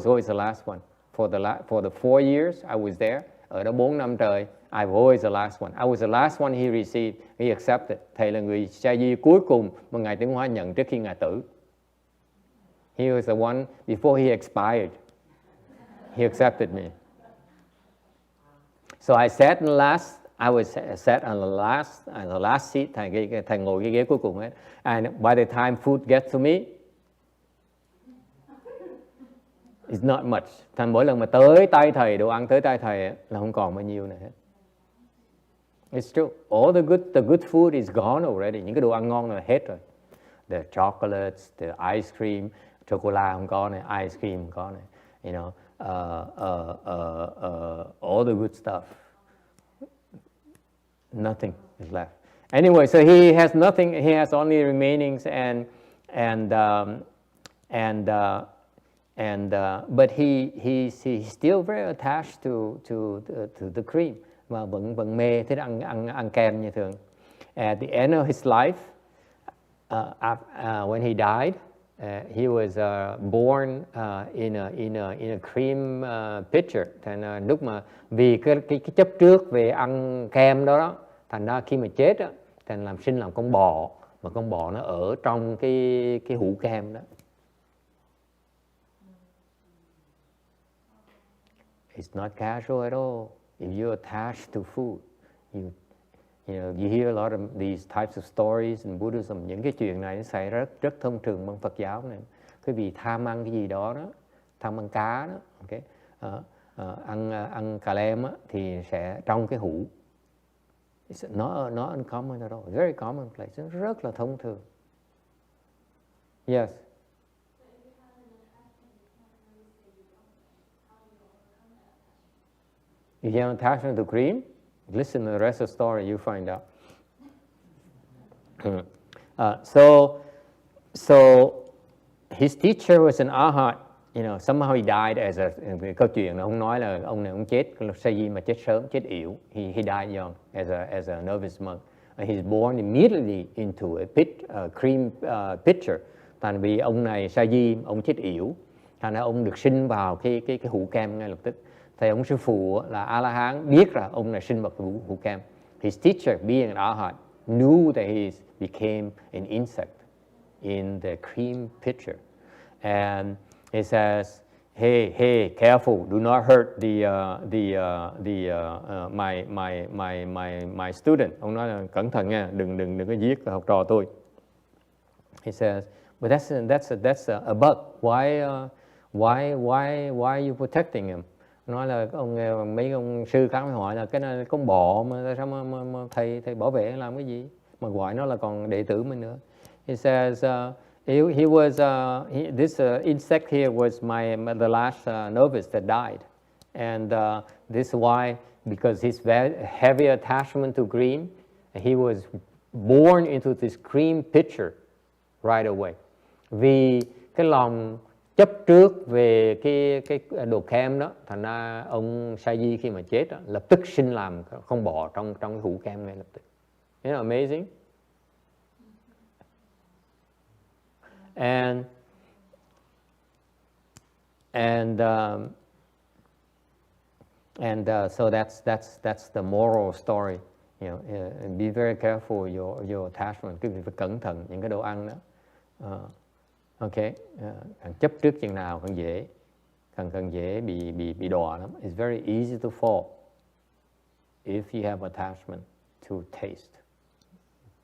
always the last one. For the 4 years I was there, ở đó 4 năm trời, I was always the last one. I was the last one he received, he accepted. Thầy là người sa di cuối cùng mà Ngài Tiến Hóa nhận trước khi Ngài tử. He was the one before he expired. He accepted me. So I sat on I was sat on the last seat. Thầy ngồi cái ghế cuối cùng hết. And by the time food gets to me, it's not much. Thành mỗi lần mà tới tay thầy, đồ ăn tới tay thầy là không còn bao nhiêu nữa hết. It's true. All the good food is gone already. Những cái đồ ăn ngon là hết rồi. The chocolates, the ice cream, chocolate không có này, ice cream không có này. You know, all the good stuff. Nothing is left. Anyway, so he has nothing. He has only remainings but he's still very attached to the cream. Mà vẫn mê thích ăn kem như thường. At the end of his life, when he died, he was born in a cream pitcher. Thành lúc mà vì cái chấp trước về ăn kem đó, thành ra khi mà chết đó, thành sinh con bò, mà con bò nó ở trong cái hũ kem đó. It's not casual at all. If you're attached to food, you hear a lot of these types of stories in Buddhism. Những cái chuyện này nó xảy ra rất thông thường trong Phật giáo này. Cái vì tham ăn cái gì đó, tham ăn cá đó, okay? Ăn cà lem á, thì sẽ trong cái hũ. It's not uncommon at all. Very commonplace. Nó rất là thông thường. Yes. If you have an attachment to cream, listen to the rest of the story, you find out. So his teacher was an arhat. Somehow he died as câu chuyện nó không nói là ông này ông chết, sa di mà chết sớm, chết yểu. He died young as a novice monk. And he's born immediately into a cream pitcher. Thành vì ông này sa di, ông chết yểu, thành ra ông được sinh vào cái hũ kem ngay lập tức. Thầy ông sư phụ là A-la-hán biết là ông này sinh vào cái hũ kem. His teacher, being an arhat, knew that he became an insect in the cream pitcher. And he says, hey, careful, do not hurt my student. Ông nói là cẩn thận nha, đừng có giết học trò tôi. He says, but that's a bug. Why are you protecting him? Nói là mấy ông sư khác mới hỏi là cái này con bọ mà sao mà thầy bảo vệ làm cái gì mà gọi nó là còn đệ tử mình nữa. He says this insect here was the last novice that died, and this is why because his very heavy attachment to green, he was born into this green picture right away. Vì cái lòng chấp trước về cái đồ kem đó, thành ra ông Saji khi mà chết đó, lập tức sinh làm không bỏ trong cái hũ kem ngay lập tức. Isn't that amazing? So that's the moral story. You know, be very careful your attachment. Quý vị phải cẩn thận những cái đồ ăn đó. Càng chấp trước chừng nào càng dễ bị đọa lắm. It's very easy to fall if you have attachment to taste.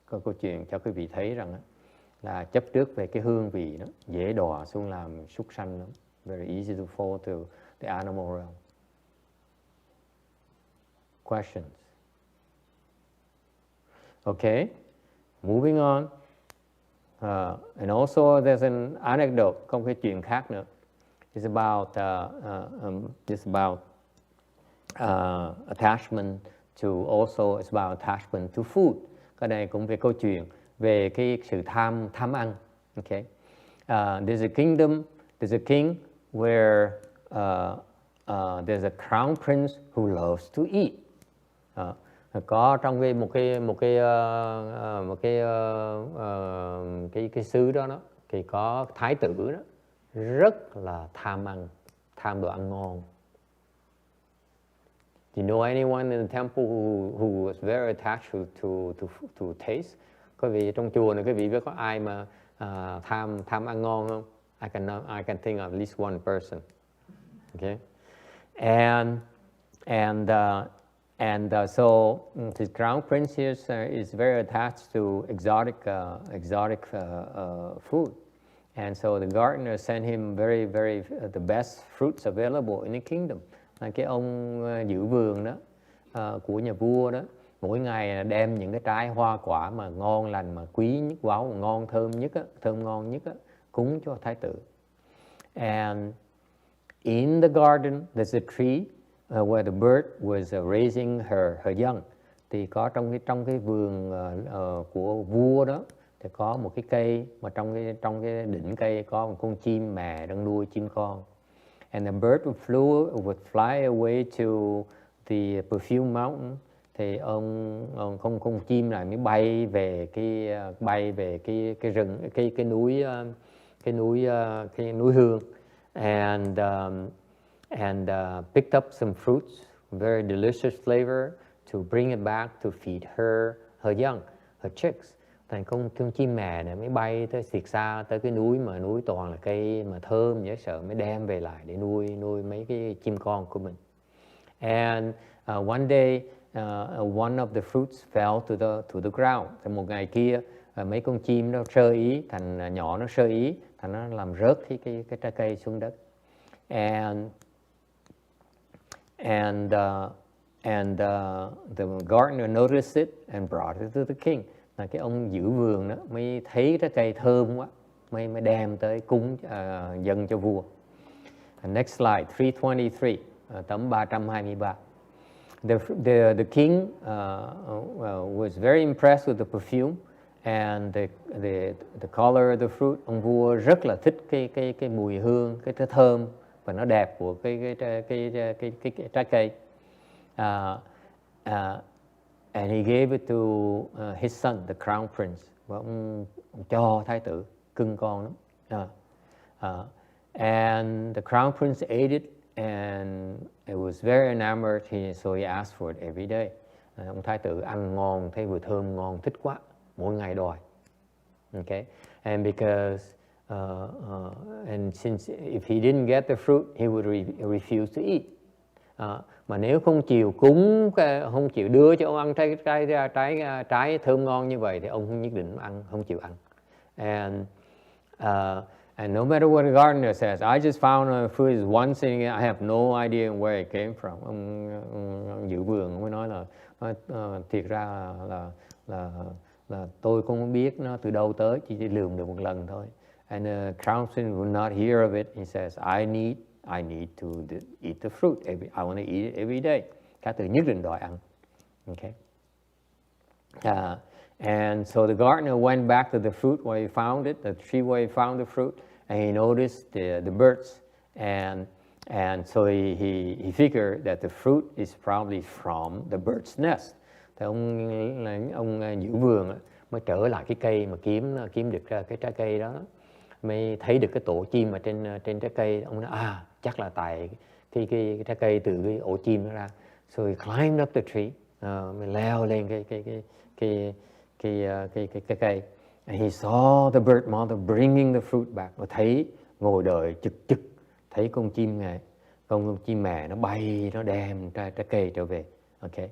Có câu chuyện cho quý vị thấy rằng là chấp trước về cái hương vị đó dễ đọa xuống làm súc sanh lắm. Very easy to fall to the animal realm. Questions? Okay, moving on. And also there's an anecdote, có một cái chuyện khác nữa. It's about attachment to, also it's about attachment to food. Cái này cũng về câu chuyện về cái sự tham ăn. Okay, there's a king where there's a crown prince who loves to eat. Có trong cái xứ đó thì có thái tử đó rất là tham ăn, tham đồ ăn ngon. Do you know anyone in the temple who was very attached to taste? Có vị trong chùa này, quý vị biết có ai mà tham ăn ngon không? I can think of at least one person. Okay, so the crown prince here is very attached to exotic food, and so the gardener sent him very the best fruits available in the kingdom. Cái ông giữ vườn đó của nhà vua đó, mỗi ngày đem những cái trái hoa quả mà ngon lành, mà quý nhất, wow, ngon thơm ngon nhất cúng cho thái tử. And in the garden there's a tree where the bird was raising her young. Thì có trong cái vườn của vua đó thì có một cái cây mà trong cái đỉnh cây có một con chim mẹ đang nuôi chim con. And the bird would fly away to the perfume mountain. Thì ông con chim này mới bay về cái rừng, cái núi hương, and picked up some fruits, very delicious flavor, to bring it back to feed her young, her chicks. Thành con chim mẹ này mới bay tới thiệt xa, tới cái núi mà núi toàn là cây mà thơm dễ sợ, mới đem về lại để nuôi mấy cái chim con của mình. And one day one of the fruits fell to the ground. Thì một ngày kia mấy con chim nó sơ ý, thành nhỏ nó sơ ý, thành nó làm rớt cái trái cây xuống đất. And the gardener noticed it and brought it to the king. Là cái ông giữ vườn đó mới thấy trái cây thơm quá, mới đem tới cúng dâng cho vua. Next slide, 323, tấm 323. The king was very impressed with the perfume and the color of the fruit. Ông vua rất là thích cái mùi hương, cái thơm và nó đẹp của cái trái cây. And he gave it to his son, the crown prince. Và ông cho thái tử cưng con lắm. And the crown prince ate it and it was very enamored. So he asked for it every day. Ông thái tử ăn ngon, thấy vừa thơm ngon, thích quá, mỗi ngày đòi. Okay, and because and since if he didn't get the fruit, he would refuse to eat. Mà nếu không chịu cúng, không chịu đưa cho ông ăn trái thơm ngon như vậy thì ông không nhất định ăn, không chịu ăn. And no matter what the gardener says, I just found fruit is one thing, I have no idea where it came from. Ông giữ vườn mới nói là thiệt ra là tôi không biết nó từ đâu tới, chỉ lườm được một lần thôi. And the crown prince would not hear of it. He says, I need to eat the fruit. I want to eat it every day. cá tử nhất định đòi ăn. Okay. And so the gardener went back to the fruit where he found it, the tree where he found the fruit, and he noticed the birds, and so he figured that the fruit is probably from the bird's nest. Thì ông giữ vườn mới trở lại cái cây mà kiếm được cái trái cây đó, mới thấy được cái tổ chim ở trên trái cây. Ông nói chắc là tại cái trái cây từ cái ổ chim nó ra. So he climbed up the tree, mới leo lên cái cây. And he saw the bird mother bringing the fruit back. Và thấy ngồi đợi chực thấy con chim mẹ nó bay, nó đem trái cây trở về. Okay.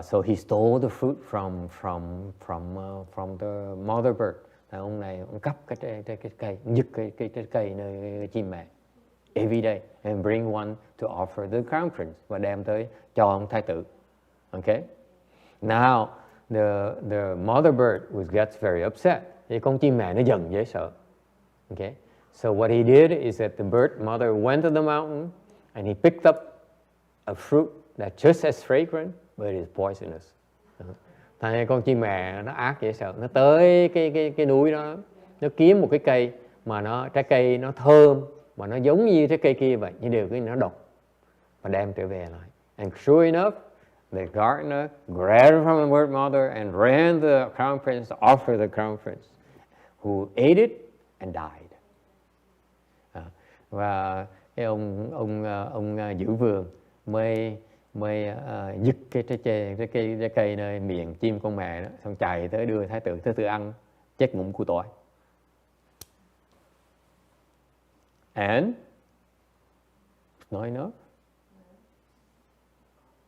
So he stole the fruit from the mother bird. Ông này ông cắp cái cây, giật cái cây nơi chim mẹ. Every day and bring one to offer the crown prince, và đem tới cho ông thái tử. Okay. Now the mother bird gets very upset. Thì con chim mẹ nó dần dễ sợ. Okay. So what he did is that the bird mother went to the mountain and he picked up a fruit that's just as fragrant but it is poisonous. Thành con chim mẹ nó ác dễ sợ, nó tới cái núi đó, nó kiếm một cái cây mà trái cây nó thơm mà nó giống như trái cây kia vậy, nhưng điều cái nó độc, và đem trở về lại. And sure enough, the gardener grabbed it from the bird mother and ran the crown prince to offer the crown prince, who ate it and died. Và cái ông giữ vườn mới dứt cái trái cây nơi miệng chim con mẹ đó, xong chạy tới đưa thái tử ăn, chết ngụm củ tỏi. And nói nữa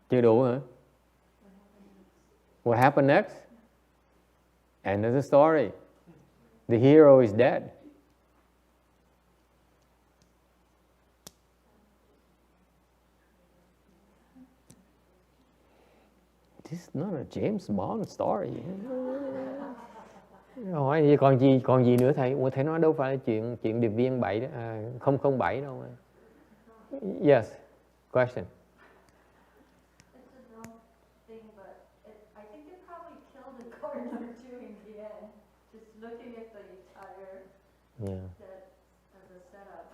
chưa đủ hả? What happened next? End of the story. The hero is dead. This is not a James Bond story. Hỏi gì còn gì nữa thầy? Thầy nói đâu phải là chuyện điệp viên 7 đó, 007 đâu. Yes, question. It's a dumb thing, but I think they probably killed the gardener too in the end. Just looking at the entire that as a setup.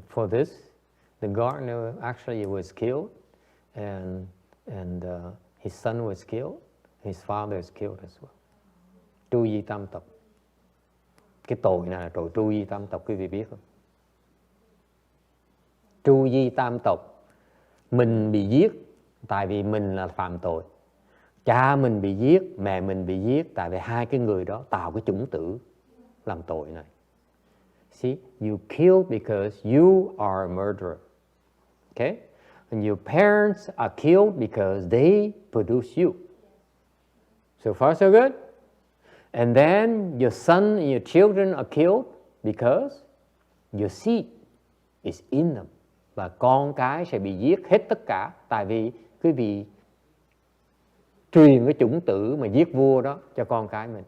For this, the gardener actually was killed, and his son was killed. His father is killed as well. Tru di tam tộc. Cái tội này là tội tru di tam tộc, quý vị biết không? Tru di tam tộc. Mình bị giết tại vì mình là phạm tội. Cha mình bị giết, mẹ mình bị giết tại vì hai cái người đó tạo cái chủng tử làm tội này. See, you kill because you are a murderer. Okay? And your parents are killed because they produce you. So far so good? And then your son and your children are killed because your seed is in them. Và con cái sẽ bị giết hết tất cả tại vì quý vị truyền cái chủng tử mà giết vua đó cho con cái mình.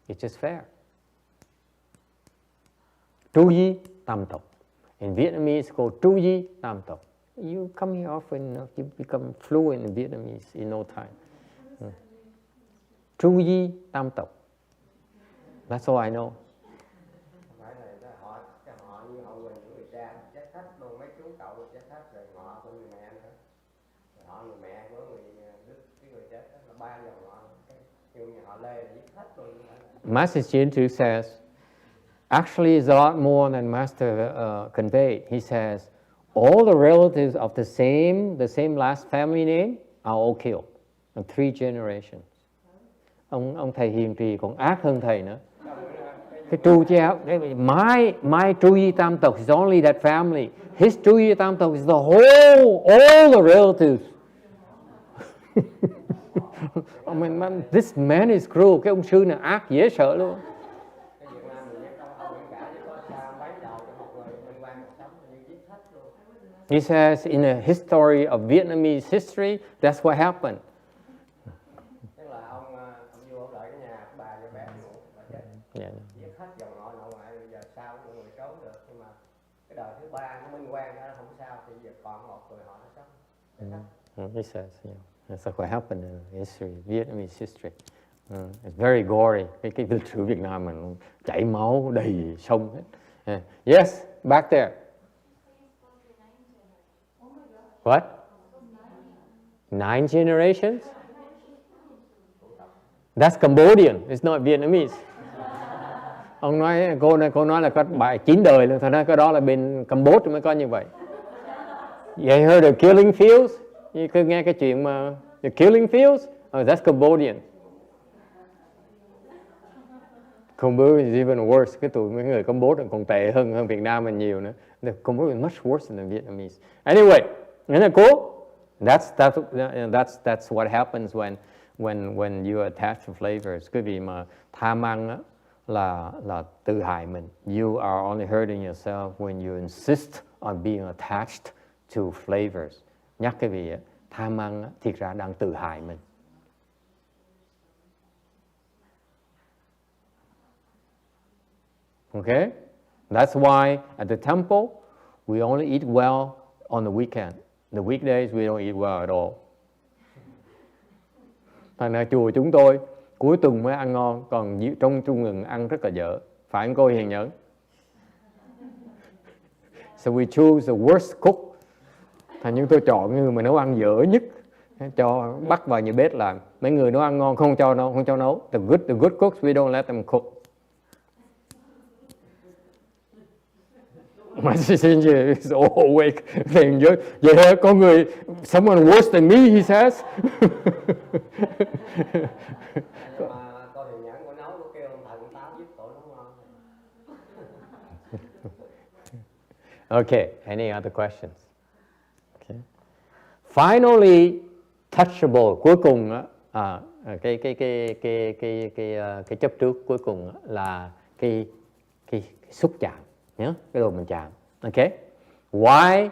It's just fair. Tru di tam tộc. In Vietnamese, it's called Tru di tam tộc. You come here often enough, you become fluent in Vietnamese in no time. Tru di tam tộc. That's all I know. Phải là họ như họ Quỳnh của người cha, chết hết luôn, mấy chú cậu chết hết rồi, họ của người mẹ nữa. Họ người mẹ của người Đức, cái người chết đó, là ba dòng họ, như họ Lê là giết hết luôn. Master Chintu says, actually it's a lot more than Master conveyed. He says, all the relatives of the same last family name are all killed in 3 generations. Ông thầy hiền trì còn ác hơn thầy nữa. Cái tru chéo, my Tru di tam tộc is only that family. His Tru di tam tộc is the whole, all the relatives. I mean, this man is cruel. Cái ông sư này ác dễ sợ luôn. He says in a history of Vietnamese history, that's what happened. Tức là ông vua ông đợi cái nhà bà cho bé ngủ, bà chết. Giết hết dòng họ nội ngoại, bây giờ sao người trốn được, nhưng He says, that's what happened in history, Vietnamese history. It's very gory. Cái lịch sử Việt Nam mình chảy máu đầy sông hết. Yes, back there. What? 9 generations? That's Cambodian. It's not Vietnamese. Ông nói cô nói là có 9 đời luôn, thật ra cái đó là bên Campuchia mới có như vậy. You heard of killing fields? You cứ nghe cái chuyện mà the killing fields? Oh, that's Cambodian. Cambodia is even worse. Cái tụi mấy người Cambodia còn tệ hơn Việt Nam mình nhiều nữa. The Cambodia is much worse than the Vietnamese. Anyway, isn't that cool? That's what happens when you attach to flavors. Cái vị mà tham ăn á, là tự hại mình. You are only hurting yourself when you insist on being attached to flavors. Nhắc cái vị tham ăn á, thiệt ra đang tự hại mình. Okay? That's why at the temple we only eat well on the weekend. The weekdays we don't eat well at all. Thành ra chùa chúng tôi cuối tuần mới ăn ngon, còn trong trung tuần ăn rất là dở. Phải không cô Hiền Nhẫn? So we choose the worst cook. Thành nhưng tôi chọn người mà nấu ăn dở nhất, cho bắt vào nhà bếp làm. Mấy người nấu ăn ngon không cho nấu. The good cooks we don't let them cook. Mà Shinji is awake. Thèm chứ. Vậy hả? Có người, someone worse than me, he says. Mà coi Hiền Nhẫn của nấu có kêu ông thầy ông Tám giúp tội nấu ngon. Okay, any other questions? Okay. Finally, touchable. Cuối cùng cái chấp trước cuối cùng là cái xúc chạm. Nhớ cái đồ mình chạm. Okay. Why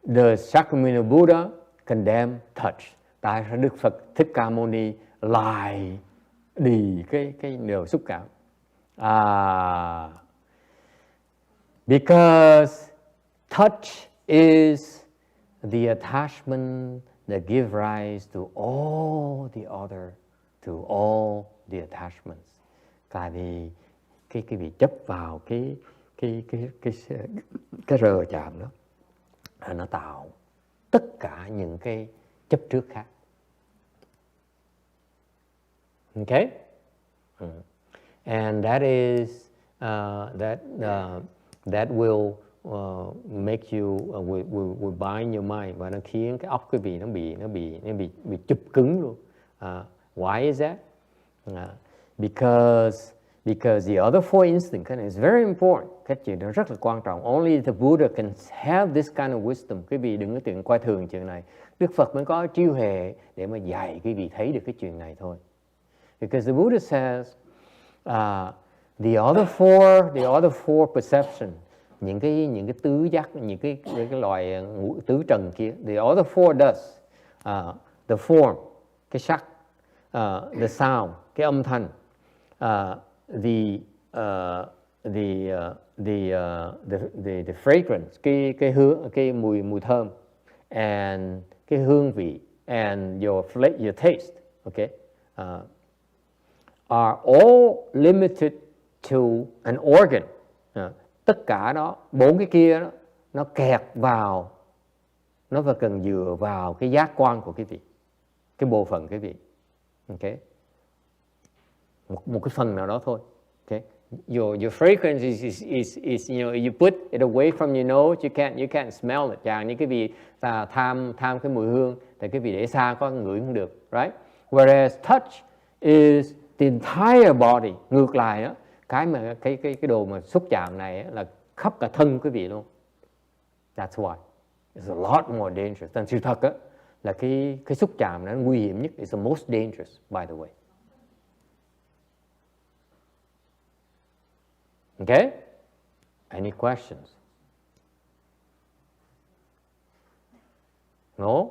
does Shakyamuni Buddha condemn touch? Tại sao Đức Phật Thích Ca Mâu Ni lại đi cái điều xúc cảm? Because touch is the attachment that gives rise to all the attachments. Tại vì cái bị chấp vào cái rờ chạm đó, nó tạo tất cả những cái chấp trước khác. Okay? And that is that will make you will bind your mind, và nó khiến cái óc quý vị nó bị chụp cứng luôn. Why is that? Because the other four instincts is very important. Cái chuyện đó rất là quan trọng. Only the Buddha can have this kind of wisdom. Quý vị đừng có tưởng coi thường chuyện này. Đức Phật mới có chiêu hệ để mà dạy quý vị thấy được cái chuyện này thôi. Because the Buddha says the other four perception, những cái tứ giác, những cái loại tứ trần kia, the other four does the form, cái sắc, the sound, cái âm thanh, the fragrance, cái hương, cái mùi thơm, and cái hương vị, and your taste, okay, are all limited to an organ. Tất cả đó, 4 cái kia đó, nó kẹt vào, nó phải cần dựa vào cái giác quan của quý vị, cái bộ phận quý vị, okay, một cái phần nào đó thôi. Okay, your fragrance is you put it away from your nose, you can't smell it. Chẳng như cái vị tham cái mùi hương thì cái vị để xa có ngửi không được, right? Whereas touch is the entire body. Ngược lại đó, cái đồ mà xúc chạm này là khắp cả thân quý vị luôn. That's why it's a lot more dangerous. Thành sự thật á là cái xúc chạm nó nguy hiểm nhất. It's the most dangerous, by the way. Okay? Any questions? No?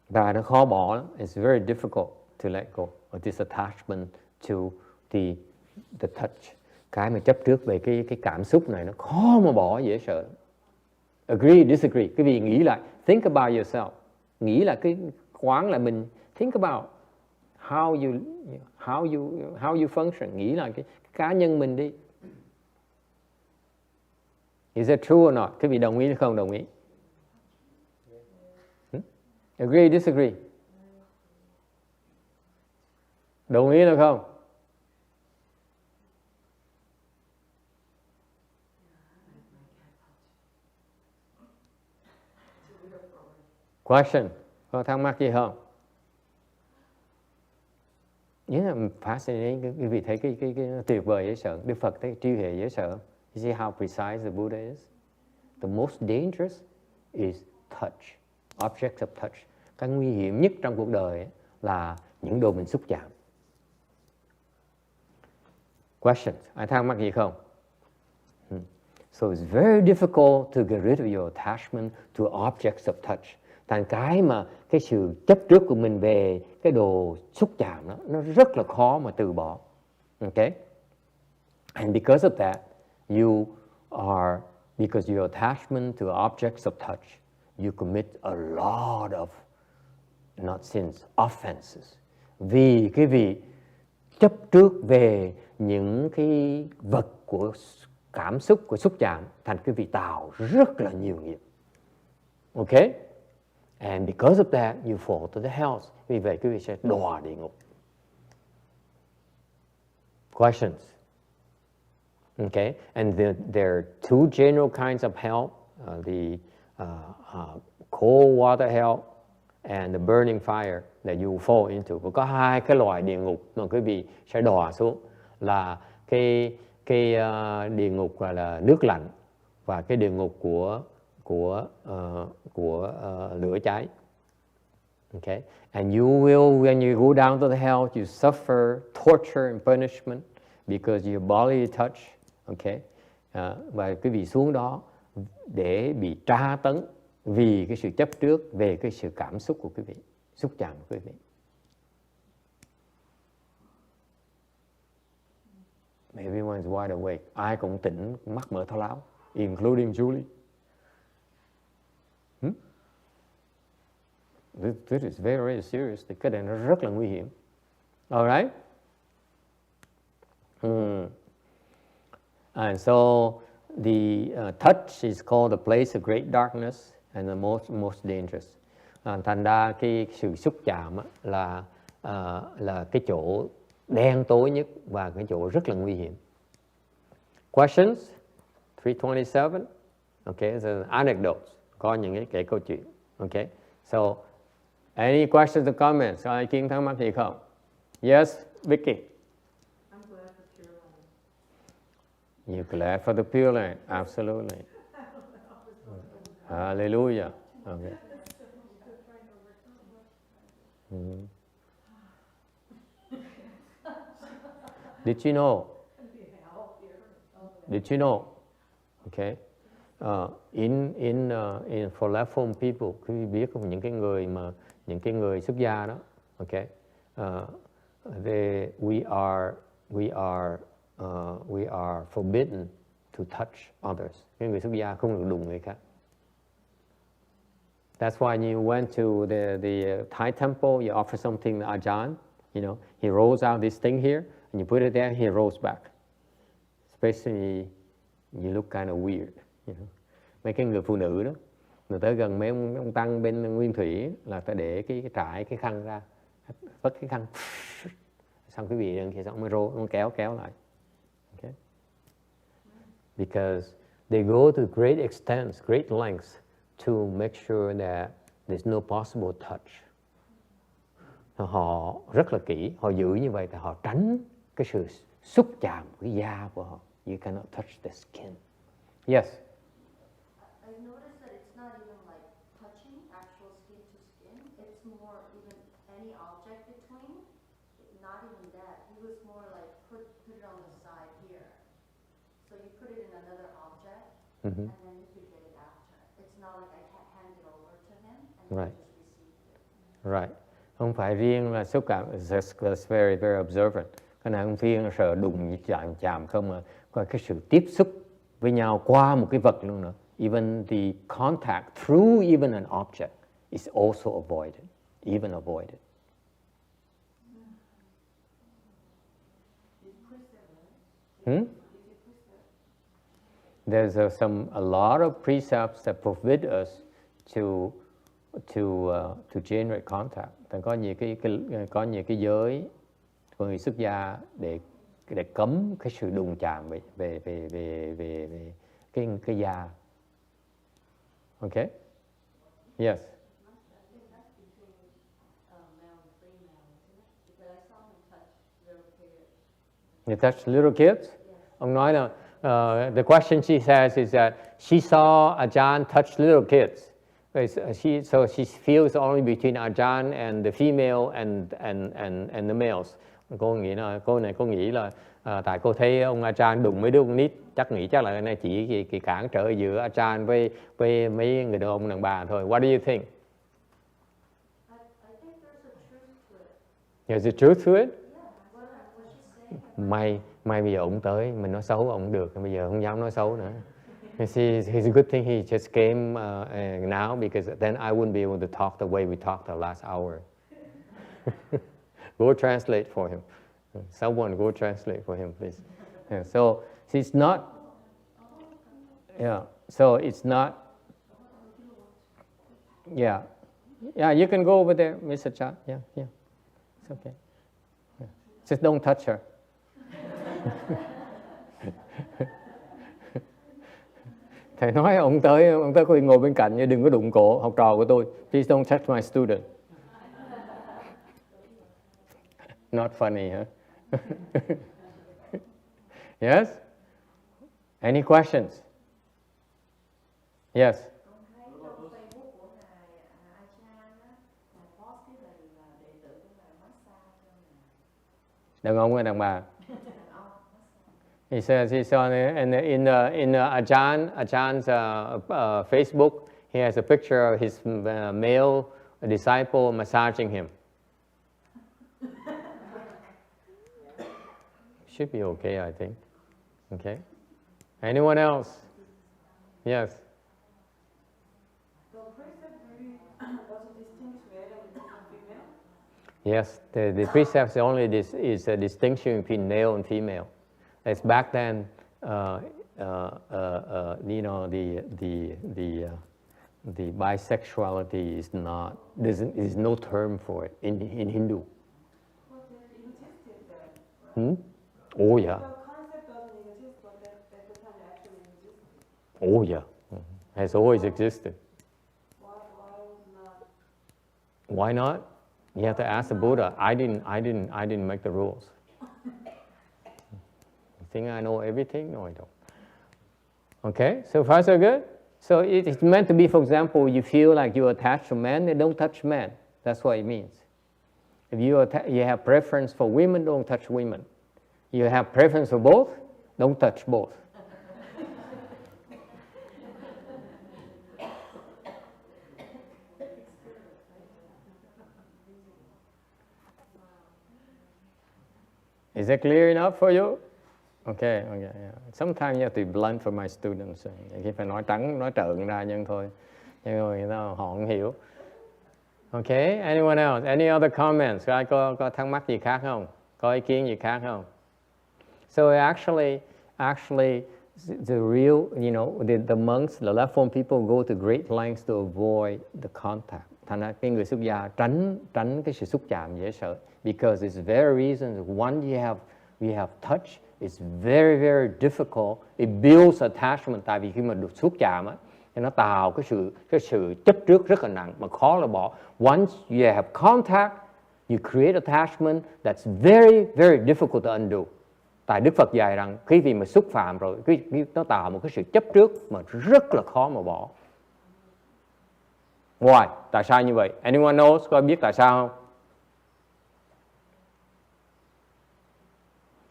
Và nó khó bỏ lắm. It's very difficult to let go of this attachment to the the touch. Cái mà chấp trước về cái cảm xúc này nó khó mà bỏ, dễ sợ. Agree, disagree. Quý vị nghĩ lại, think about yourself. Nghĩ là cái khoáng là mình think about how you function. Nghĩ là cái cá nhân mình đi. Is that true or not? Quý vị đồng ý hay không đồng ý? Agree, disagree. Đồng ý hay không? Question. Có thắc mắc gì không? Yeah, fascinating. Quý vị thấy cái tuyệt vời dễ sợ. Đức Phật thấy trí huệ dễ sợ. You see how precise the Buddha is? The most dangerous is touch. Objects of touch. Cái nguy hiểm nhất trong cuộc đời là những đồ mình xúc chạm. Questions? Ai thắc mắc gì không? So it's very difficult to get rid of your attachment to objects of touch. Thành cái sự chấp trước của mình về cái đồ xúc chạm đó, nó rất là khó mà từ bỏ. Okay? And because of that, because your attachment to objects of touch, you commit a lot of, not sins, offenses. Vì cái vị chấp trước về những cái vật của cảm xúc, của xúc chạm, thành cái vị tạo rất là nhiều nghiệp. Okay? And because of that, you fall to the hells. Vì vậy quý vị sẽ đọa địa ngục. Questions? Okay, and there are two general kinds of hell: the cold water hell and the burning fire that you fall into. Và có hai cái loại địa ngục mà quý vị sẽ đọa xuống, là cái địa ngục gọi là nước lạnh và cái địa ngục của lửa cháy. Okay, and you will, when you go down to the hell, you suffer torture and punishment because your body touch. Okay, và quý vị xuống đó để bị tra tấn vì cái sự chấp trước về cái sự cảm xúc của quý vị, xúc chạm của quý vị. Everyone's wide awake. Ai cũng tỉnh, mắt mở thao láo, including Julie. This is very, very serious. Cái này nó rất là nguy hiểm. All right? And so the touch is called the place of great darkness and the most dangerous. Thành ra cái sự xúc chạm là cái chỗ đen tối nhất và cái chỗ rất là nguy hiểm. Questions? 327. Okay, so anecdotes. Có những cái câu chuyện. Okay, so any questions or comments? Có ý kiến thắc mắc gì không? Yes, Vicky. I'm glad for Pure Land. You're glad for the Pure Land, absolutely. Hallelujah. Okay. Did you know? Okay. In for left-home people, quý biết không, những cái người xuất gia đó, okay, we are forbidden to touch others. Cái người xuất gia không được đụng người khác. That's why you went to the Thai temple, you offer something to Ajahn, you know, he rolls out this thing here, and you put it there, he rolls back. Especially, you look kind of weird, you know. Mấy cái người phụ nữ đó, người tới gần mấy ông tăng bên Nguyên Thủy là ta để cái khăn ra, vất cái khăn, xong quý vị thì xong mới kéo lại. Okay? Because they go to great extents, great lengths to make sure that there's no possible touch. Họ rất là kỹ, họ giữ như vậy thì họ tránh cái sự xúc chạm cái da của họ. You cannot touch the skin. Yes. I noticed that it's not even like touching actual skin to skin. It's more even any object between. Not even that. He was more like put it on the side here. So you put it in another object, and then you could get it after. It's not like I can't hand it over to him and Right. he just received it. Right. Không phải riêng là xúc cảm. That's very, very observant. Cái này ông Phiên sợ đụng chạm không à. Coi cái sự tiếp xúc với nhau qua một cái vật luôn nữa. Even the contact through even an object is also avoided, even avoided. There's a lot of precepts that forbid us to generate contact. Có nhiều cái giới của người xuất gia để cấm cái sự đụng chạm về cái da. Okay? Yes. You touch little kids? Ông nói là the question she says is that she saw Ajahn touch little kids. So she feels only between Ajahn and the female and the males. Cô nghĩ là tại cô thấy ông Ajahn đụng mấy đứa con nít, chắc là cái này chỉ cản trở giữa Ajahn với mấy người đàn ông đàn bà thôi. What do you think? I think there's a truth to it. There's a truth to it? Yeah, what she's saying. May bây giờ ông tới, mình nói xấu ông được, bây giờ không dám nói xấu nữa. It's a good thing he just came now, because then I wouldn't be able to talk the way we talked the last hour. Go translate for him. Someone go translate for him, please. Yeah, so it's not. Yeah. So it's not. Yeah. Yeah. You can go over there, Mr. Cha. Yeah. Yeah. It's okay. Yeah. Just don't touch her. Thầy nói ông tới có ngồi bên cạnh nhưng đừng có đụng cổ học trò của tôi. Please don't touch my student. Not funny, huh? Yes? Any questions? Yes. Đàn ông hay đàn bà? He says he's on in Ajah's Facebook. He has a picture of his male disciple massaging him. Should be okay, I think. Okay. Anyone else? Yes. The precept really doesn't distinguish male and female? Yes, the precept only is a distinction between male and female. As back then, you know, the bisexuality is not. There's no term for it in Hindu. Well, they existed then. Oh yeah. The concept doesn't exist, but at the time it actually existed. Oh yeah. Has always existed. Why not? Why not? You have to ask the Buddha. I didn't make the rules. You think I know everything? No, I don't. Okay, so far so good? So it's meant to be, for example, you feel like you're attached to men, then don't touch men. That's what it means. If you have preference for women, don't touch women. You have preference for both, don't touch both. Is that clear enough for you? Okay, yeah. Sometimes you have to be blunt for my students. Khi phải nói trắng, nói trợn ra nhưng thôi. Nhưng rồi họ không hiểu. Okay, anyone else? Any other comments? Ai có thắc mắc gì khác không? Có ý kiến gì khác không? So actually, the real, you know, the monks, the left form people go to great lengths to avoid the contact. Thành ra cái người xuất gia tránh cái sự xúc chạm dễ sợ. Because it's very reason. One, you have touch. It's very, very difficult. It builds attachment. Tại vì khi mà được xúc chạm á, thì nó tạo cái sự chấp trước rất là nặng mà khó là bỏ. Once you have contact, you create attachment that's very, very difficult to undo. Tại Đức Phật dạy rằng khi vì mà xúc phạm rồi, nó tạo một cái sự chấp trước mà rất là khó mà bỏ. Why? Tại sao như vậy? Anyone knows? Có ai biết tại sao không?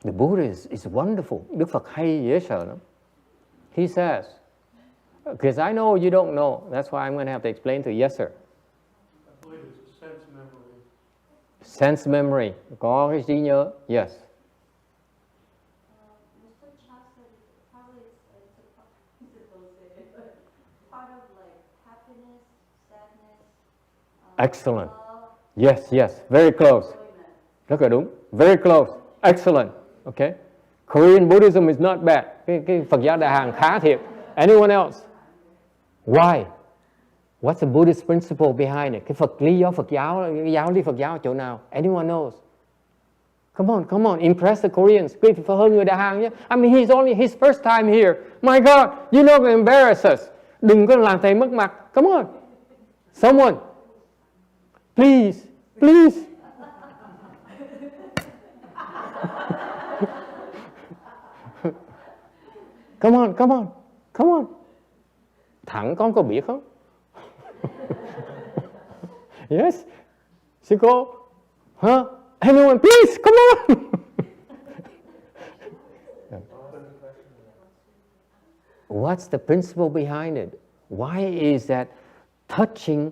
The Buddha is wonderful. Đức Phật hay dễ sợ lắm. He says, because I know you don't know, that's why I'm going to have to explain to you. Yes, sir. I believe it's a sense memory. Sense memory, có cái trí nhớ. Yes. happiness, sadness, Excellent. love, Yes, yes, very close. enjoyment. Rất là đúng. Very close. Excellent. Okay. Korean Buddhism is not bad. Cái Phật giáo Đại Hàn khá thiệt. Anyone else? Why? What's the Buddhist principle behind it? Cái lý do Phật giáo, cái giáo lý Phật giáo ở chỗ nào? Anyone knows? Come on, impress the Koreans. Quý vị phải hơn người Đại Hàn nhé. I mean, he's only his first time here. My God, you know, embarrass us. Đừng có làm thầy mất mặt. Come on. Someone. Please. Come on. Thẳng con có biết không? Yes. Sư cô. Huh? Anyone, please, come on. What's the principle behind it? Why is that touching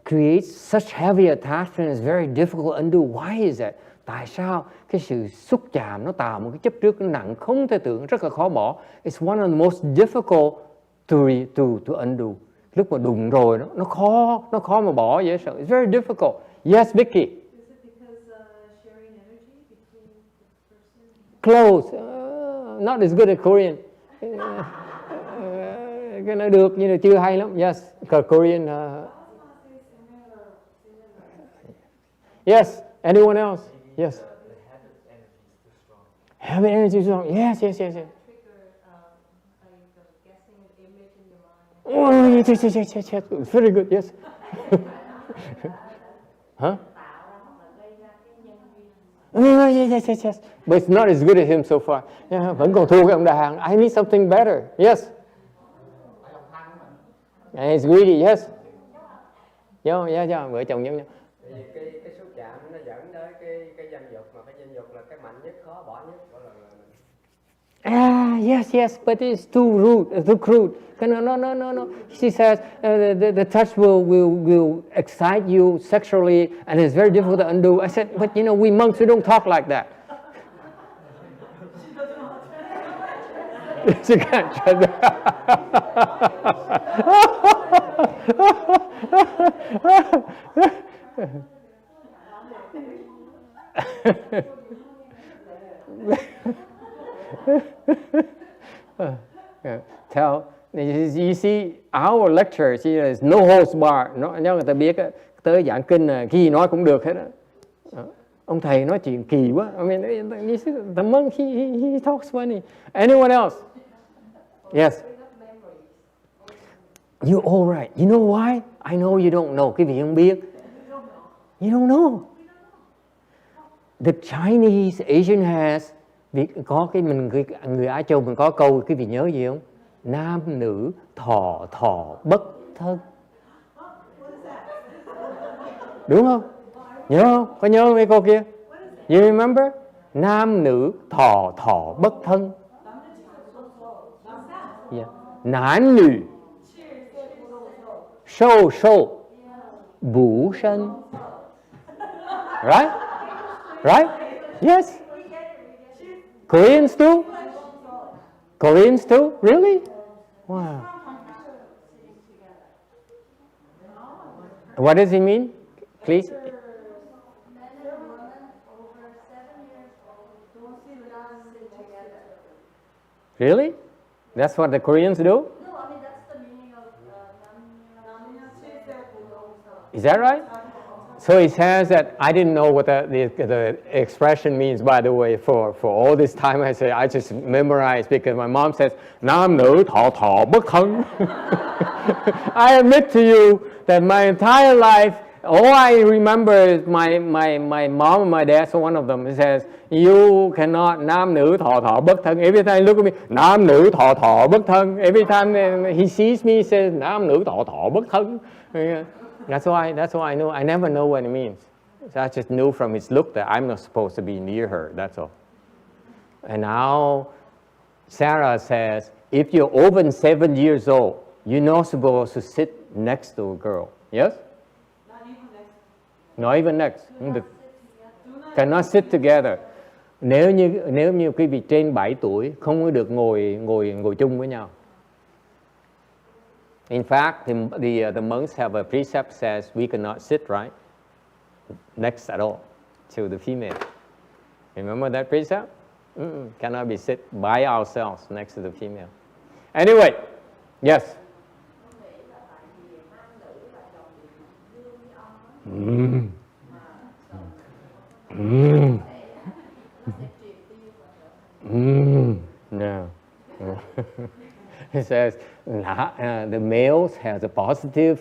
creates such heavy attachment? It's very difficult to undo. Why is that? Tại sao cái sự xúc chạm nó tạo một cái chấp trước nó nặng không thể tưởng, rất là khó bỏ. It's one of the most difficult to undo. Lúc mà đụng rồi nó khó mà bỏ dễ sợ. It's very difficult. Yes, Vicky. Is it because sharing energy between the person? Close. Not as good as Korean. Cái nó được nhưng mà chưa hay lắm. Yes, Korean. Yes. Anyone else? Yes. The habit energy is too strong. Habit energy is strong. Yes. Trigger like guessing an image in your mind. Oh, yes. Very good. Yes. Huh? Yes. But it's not as good as him so far. Yeah, vẫn còn thua cái ông Đại Hàn. I need something better. Yes. And he's greedy. Yes. Yeah. Vợ chồng giống nhau. Vì cái xúc chạm nó dẫn tới cái danh dục, mà cái danh dục là cái mạnh nhất, khó bỏ nhất của là Yes, but it's too rude, too crude. No. She says the touch will excite you sexually, and it's very difficult to undo. I said, but you know, we monks, we don't talk like that. She can't shut Tell, you see, our lecture, is no holds bar. Nếu người ta biết tới giảng kinh cái gì nói cũng được hết á. Ông thầy nói chuyện kỳ quá. I mean, you see, the monk, he talks funny. Anyone else? Yes. You all right. You know why? I know you don't know. Quý vị không biết. You don't know. The Chinese Asian has, có cái người Á Châu mình có câu, quý vị nhớ gì không? Nam nữ thọ bất thân. Đúng không? Nhớ không? Có nhớ mấy câu kia? You remember? Nam nữ thọ bất thân. Yeah. Nam nữ sâu bủ sân. Right? Yes. Koreans too? Really? Wow. What does he mean? Please. Men and women over 7 years old don't sit together. Really? That's what the Koreans do? No, I mean that's the meaning of Is that right? So he says that, I didn't know what the expression means, by the way, for all this time. I just memorized because my mom says, Nam nữ thọ bất thân. I admit to you that my entire life, all I remember is my mom and my dad, so one of them says, you cannot Nam nữ thọ bất thân. Every time he look at me, Nam nữ thọ bất thân. Every time he sees me, he says, Nam nữ thọ bất thân. That's why I know. I never know what it means. So I just knew from his look that I'm not supposed to be near her. That's all. And now Sarah says, if you're over 7 years old, you're not supposed to sit next to a girl. Yes? Not even next. Cannot sit together. Nếu như quý vị trên 7 tuổi không có được ngồi chung với nhau. In fact, the monks have a precept says we cannot sit right next at all to the female. Remember that precept? Cannot be sit by ourselves next to the female. Anyway, yes. No. It says the males has a positive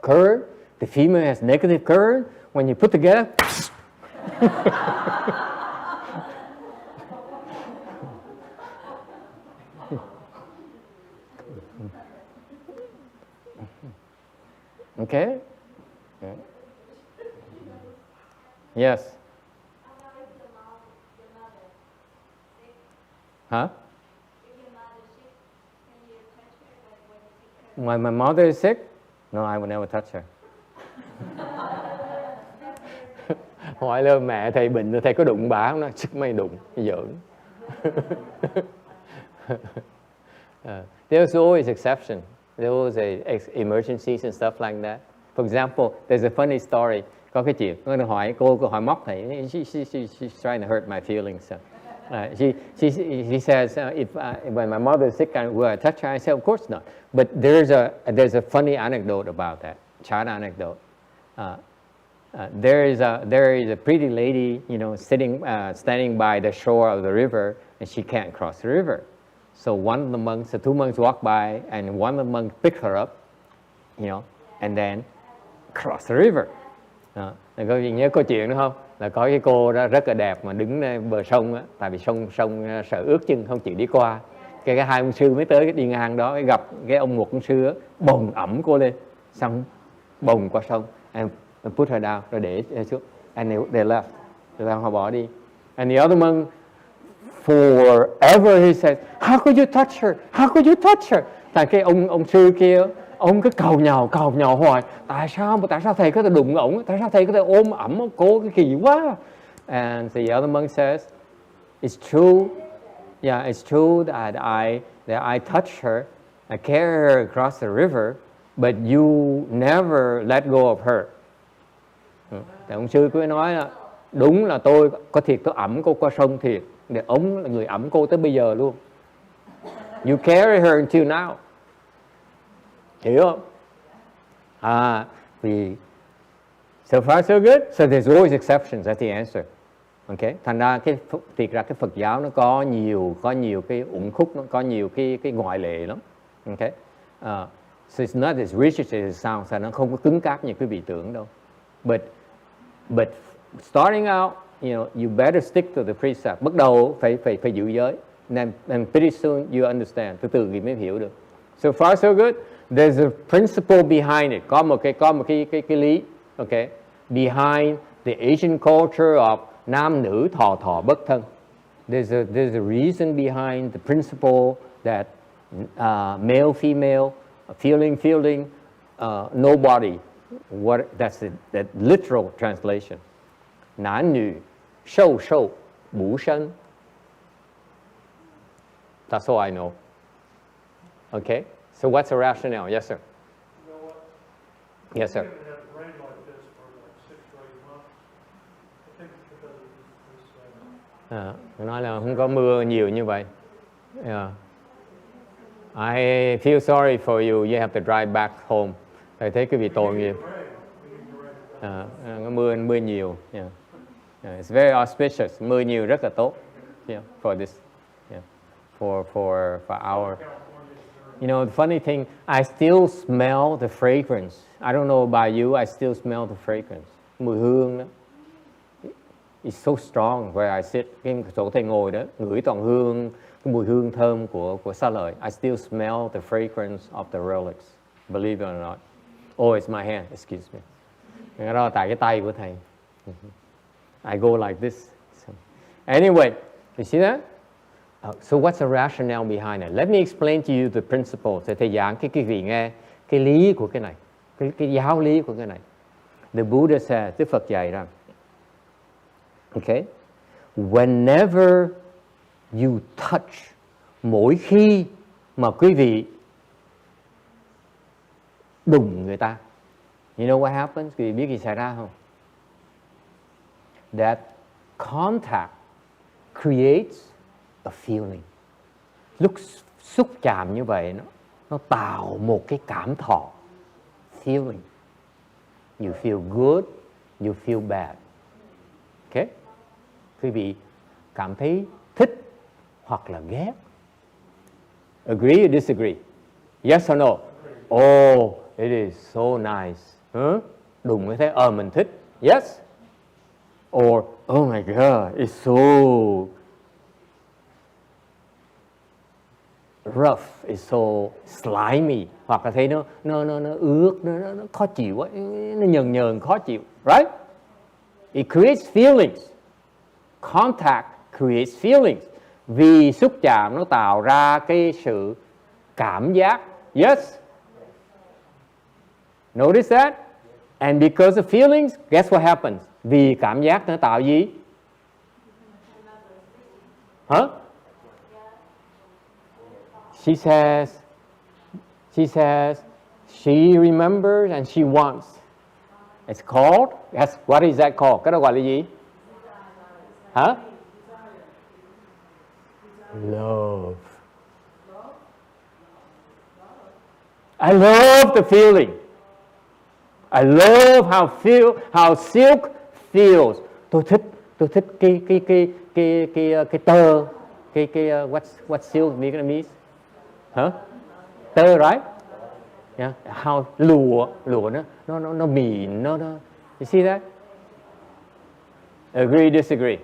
current, the female has negative current. When you put together, okay? Yes. Huh? When my mother is sick? No, I will never touch her. Hỏi lên mẹ thầy bệnh, thầy có đụng bà không? Nói, sức mày đụng, giỡn. There's always exception. There's emergencies and stuff like that. For example, there's a funny story. Có cái chuyện, cô hỏi móc thầy, she's trying to hurt my feelings. So. She says, when my mother is sick, will I touch her? I say, of course not. But there's a funny anecdote about that, child anecdote. There is a pretty lady, standing by the shore of the river, and she can't cross the river. So the two monks walk by, and one of the monks picks her up, and then cross the river. Có gì nhớ câu chuyện nữa không? Là có cái cô đó rất là đẹp mà đứng bờ sông á, tại vì sông sợ ướt chân không chịu đi qua. Cái hai ông sư mới tới đi ngang đó, gặp cái một ông sư á, bồng ẵm cô lên, xong bồng qua sông, and put her down, rồi để xuống, and they left, rồi họ bỏ đi. And the other monk, forever he said, how could you touch her? How could you touch her? Tại cái ông sư kia, ông cứ cầu nhào hoài, tại sao thầy có thể đụng ổng, tại sao thầy có thể ôm ẩm cô, cái kỳ quá. And the other monk says, it's true, yeah, it's true that I touched her, I carried her across the river, but you never let go of her. Thì ông sư cứ nói là đúng là tôi có thiệt, tôi ẩm cô qua sông thiệt, để ông là người ẩm cô tới bây giờ luôn. You carry her until now. Hiểu không? Vì so far so good, so there's always exceptions, that's the answer. Okay? Thành ra thiệt ra cái Phật giáo nó có nhiều cái uẩn khúc, nó có nhiều cái ngoại lệ lắm. Okay? So it's not as rigid as it sounds, nó không có cứng cáp như quý vị tưởng đâu. But starting out, you better stick to the precept. Bắt đầu phải giữ giới. And pretty soon you understand. Từ từ thì mới hiểu được. So far so good. There's a principle behind it. Có một cái lý. Okay. Behind the Asian culture of nam nữ thọ bất thân. There's a reason behind the principle that male, female, feeling, nobody. That's the literal translation. 男女授受不生. That's all I know. Okay? So what's the rationale? Yes, sir. You know what? Yes, sir. We haven't had rain like this for like 6 to 8 months. I think it's because of this. Nói là không có mưa nhiều như vậy. Yeah. I feel sorry for you. You have to drive back home. Thầy thấy cái vị tội nghiệp. Mưa nhiều. Yeah. It's very auspicious. Mưa nhiều rất là tốt. Yeah, for this. Yeah. For our. The funny thing, I still smell the fragrance. I don't know about you, I still smell the fragrance. Mùi hương đó. It's so strong where I sit. Cái chỗ thầy ngồi đó, ngửi toàn hương, cái mùi hương thơm của Sa Lợi. I still smell the fragrance of the relics. Believe it or not. Oh, it's my hand. Excuse me. Cái đó tại cái tay của thầy. I go like this. So, anyway, you see that? So what's the rationale behind it? Let me explain to you the principle. Thì thầy giảng cái vị nghe cái lý của cái này, cái giáo lý của cái này. The Buddha said, Đức Phật dạy rằng, okay, whenever you touch, mỗi khi mà quý vị đụng người ta. You know what happens? Quý vị biết gì xảy ra không? That contact creates a feeling. Lúc xúc chạm như vậy nó tạo một cái cảm thọ, feeling. You feel good, you feel bad. Okay? Quý vị cảm thấy thích hoặc là ghét. Agree or disagree? Yes or no? Oh, it is so nice. Đụng như thế, mình thích. Yes? Or, oh my God, it's so rough, it's so slimy. Hoặc là thấy nó ướt, nó khó chịu quá, nó nhờn khó chịu. Right? It creates feelings. Contact creates feelings. Vì xúc chạm nó tạo ra cái sự cảm giác. Yes? Notice that? And because of feelings, guess what happens? Vì cảm giác nó tạo gì? Huh? She says, she remembers and she wants. It's called, yes, what is that called? Cái đó gọi là gì? Huh? Love. I love the feeling. I love how silk feels. Tôi thích cái tơ, what's silk Vietnamese? Huh? Tơ, right? Yeah. How lụa nó mịn, nó. You see that? Agree, disagree?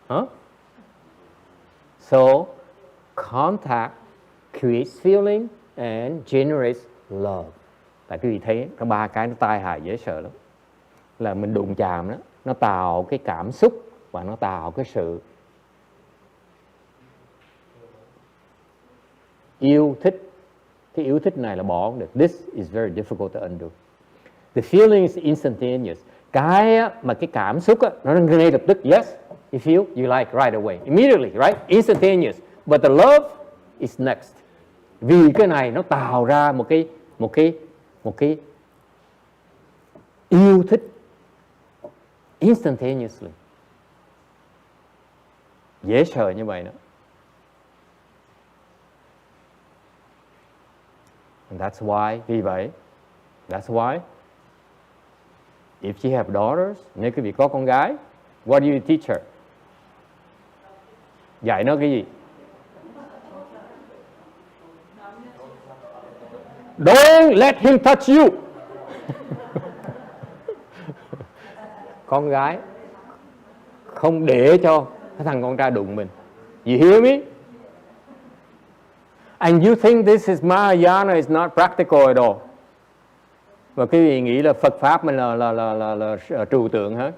Huh? So, contact creates feeling and generates love. Tại quý vị thấy có ba cái nó tai hại dễ sợ lắm. Là mình đụng chạm đó, nó tạo cái cảm xúc và nó tạo cái sự yêu thích. Cái yêu thích này là bỏ không được. This is very difficult to undo. The feeling is instantaneous. Cái mà cái cảm xúc á, nó ngay lập tức. Yes, you feel, you like right away, immediately, right? Instantaneous. But the love is next. Vì cái này nó tạo ra một cái yêu thích instantaneously. Dễ sợ như vậy đó. And that's why, vì vậy, that's why, if you have daughters, nếu quý vị có con gái, what do you teach her? Dạy nó cái gì? Don't let him touch you. Con gái không để cho cái thằng con trai đụng mình. You hear me? And you think this is Mahayana is not practical at all. Và quý vị nghĩ là Phật pháp mình là trừu tượng hả?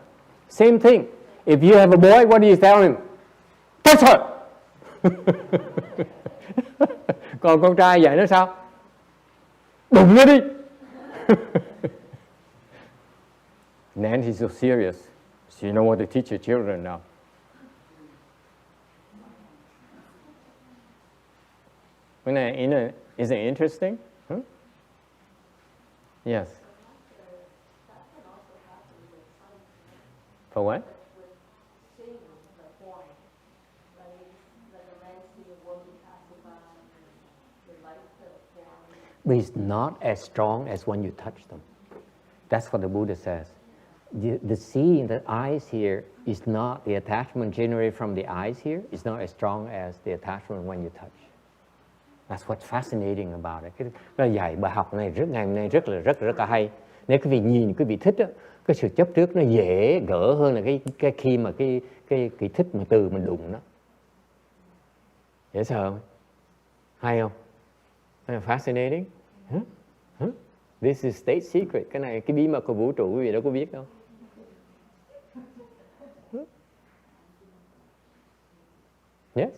Same thing. If you have a boy, what do you tell him? Touch her. Còn con trai vậy nó sao? Đụng nó đi. Nancy's so serious. So you know what to teach your children now. Isn't it interesting? Huh? Yes. For what? But it's not as strong as when you touch them. That's what the Buddha says. The seeing, the eyes here, is not the attachment generated from the eyes here. It's not as strong as the attachment when you touch. That's what's fascinating about it. Cái dạy bài học này ngày hôm nay rất là hay. Nếu quý vị nhìn, quý vị thích đó, cái sự chấp trước nó dễ gỡ hơn là cái khi mà cái thích mà từ mình đụng nó. Dễ sợ không? Hay không? Fascinating. Huh? This is state secret. Cái này cái bí mật của vũ trụ quý vị đâu có biết đâu. Yes.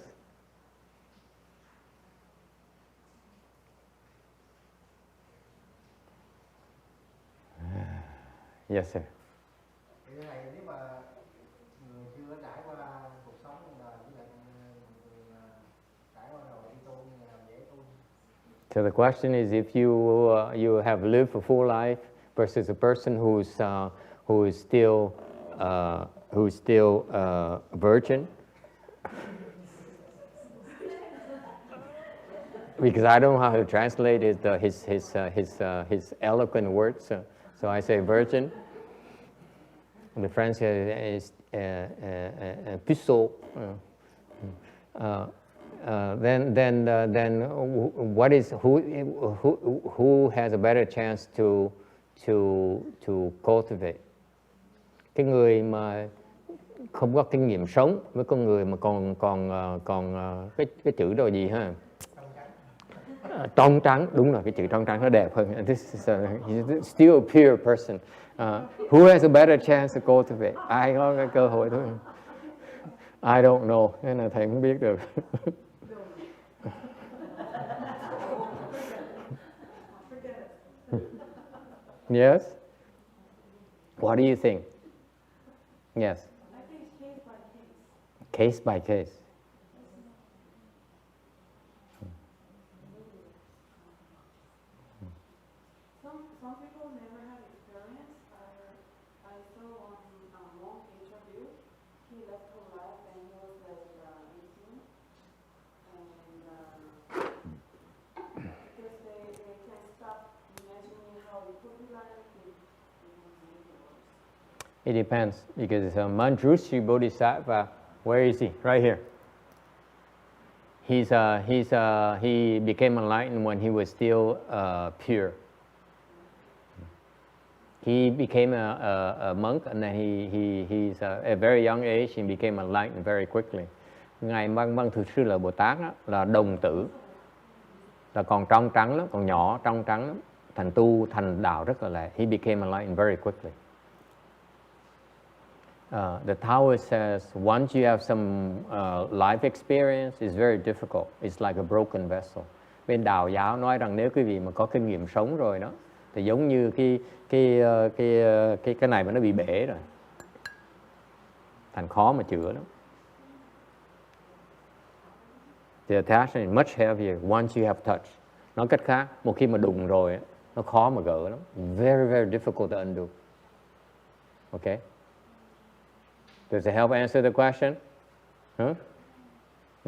Yes, sir. Cái này nếu mà người chưa trải qua cuộc sống đời với lại người trải qua rồi đi tu như là dễ tu. So the question is, if you have lived a full life versus a person who is still virgin. Because I don't know how to translate his eloquent words, so I say virgin. The French is puceau. Then what is who has a better chance to cultivate? Cái người mà không có kinh nghiệm sống với con người mà còn cái chữ đồ gì ha? Trong trắng, đúng rồi, cái chữ trong trắng nó đẹp hơn. This is still a pure person. Who has a better chance to cultivate? Ai có cái cơ hội thôi. I don't know, nên là thầy không biết được. Yes? What do you think? Yes. I think it's case by case. Case by case. Some people never have experience. I saw on one interview, he left her life when he was like 18, and because they can stop imagining how it could be like, it becomes worse. It depends, because Manjushri Bodhisattva, where is he? Right here. He became enlightened when he was still pure. He became a monk, and then he's at a very young age he became enlightened very quickly. Ngài Văn Thù Sư Lợi Bồ Tát đó, là đồng tử, là còn trong trắng lắm, còn nhỏ trong trắng lắm, thành đạo rất là lẹ. He became enlightened very quickly. The Taoist says once you have some life experience, it's very difficult. It's like a broken vessel. Bên Đạo giáo nói rằng nếu quý vị mà có kinh nghiệm sống rồi đó, thì giống như cái này mà nó bị bể rồi, thành khó mà chữa lắm. The attachment is much heavier once you have touch. Nói cách khác, một khi mà đụng rồi, nó khó mà gỡ lắm. Very, very difficult to undo. Okay? Does it help answer the question? Huh?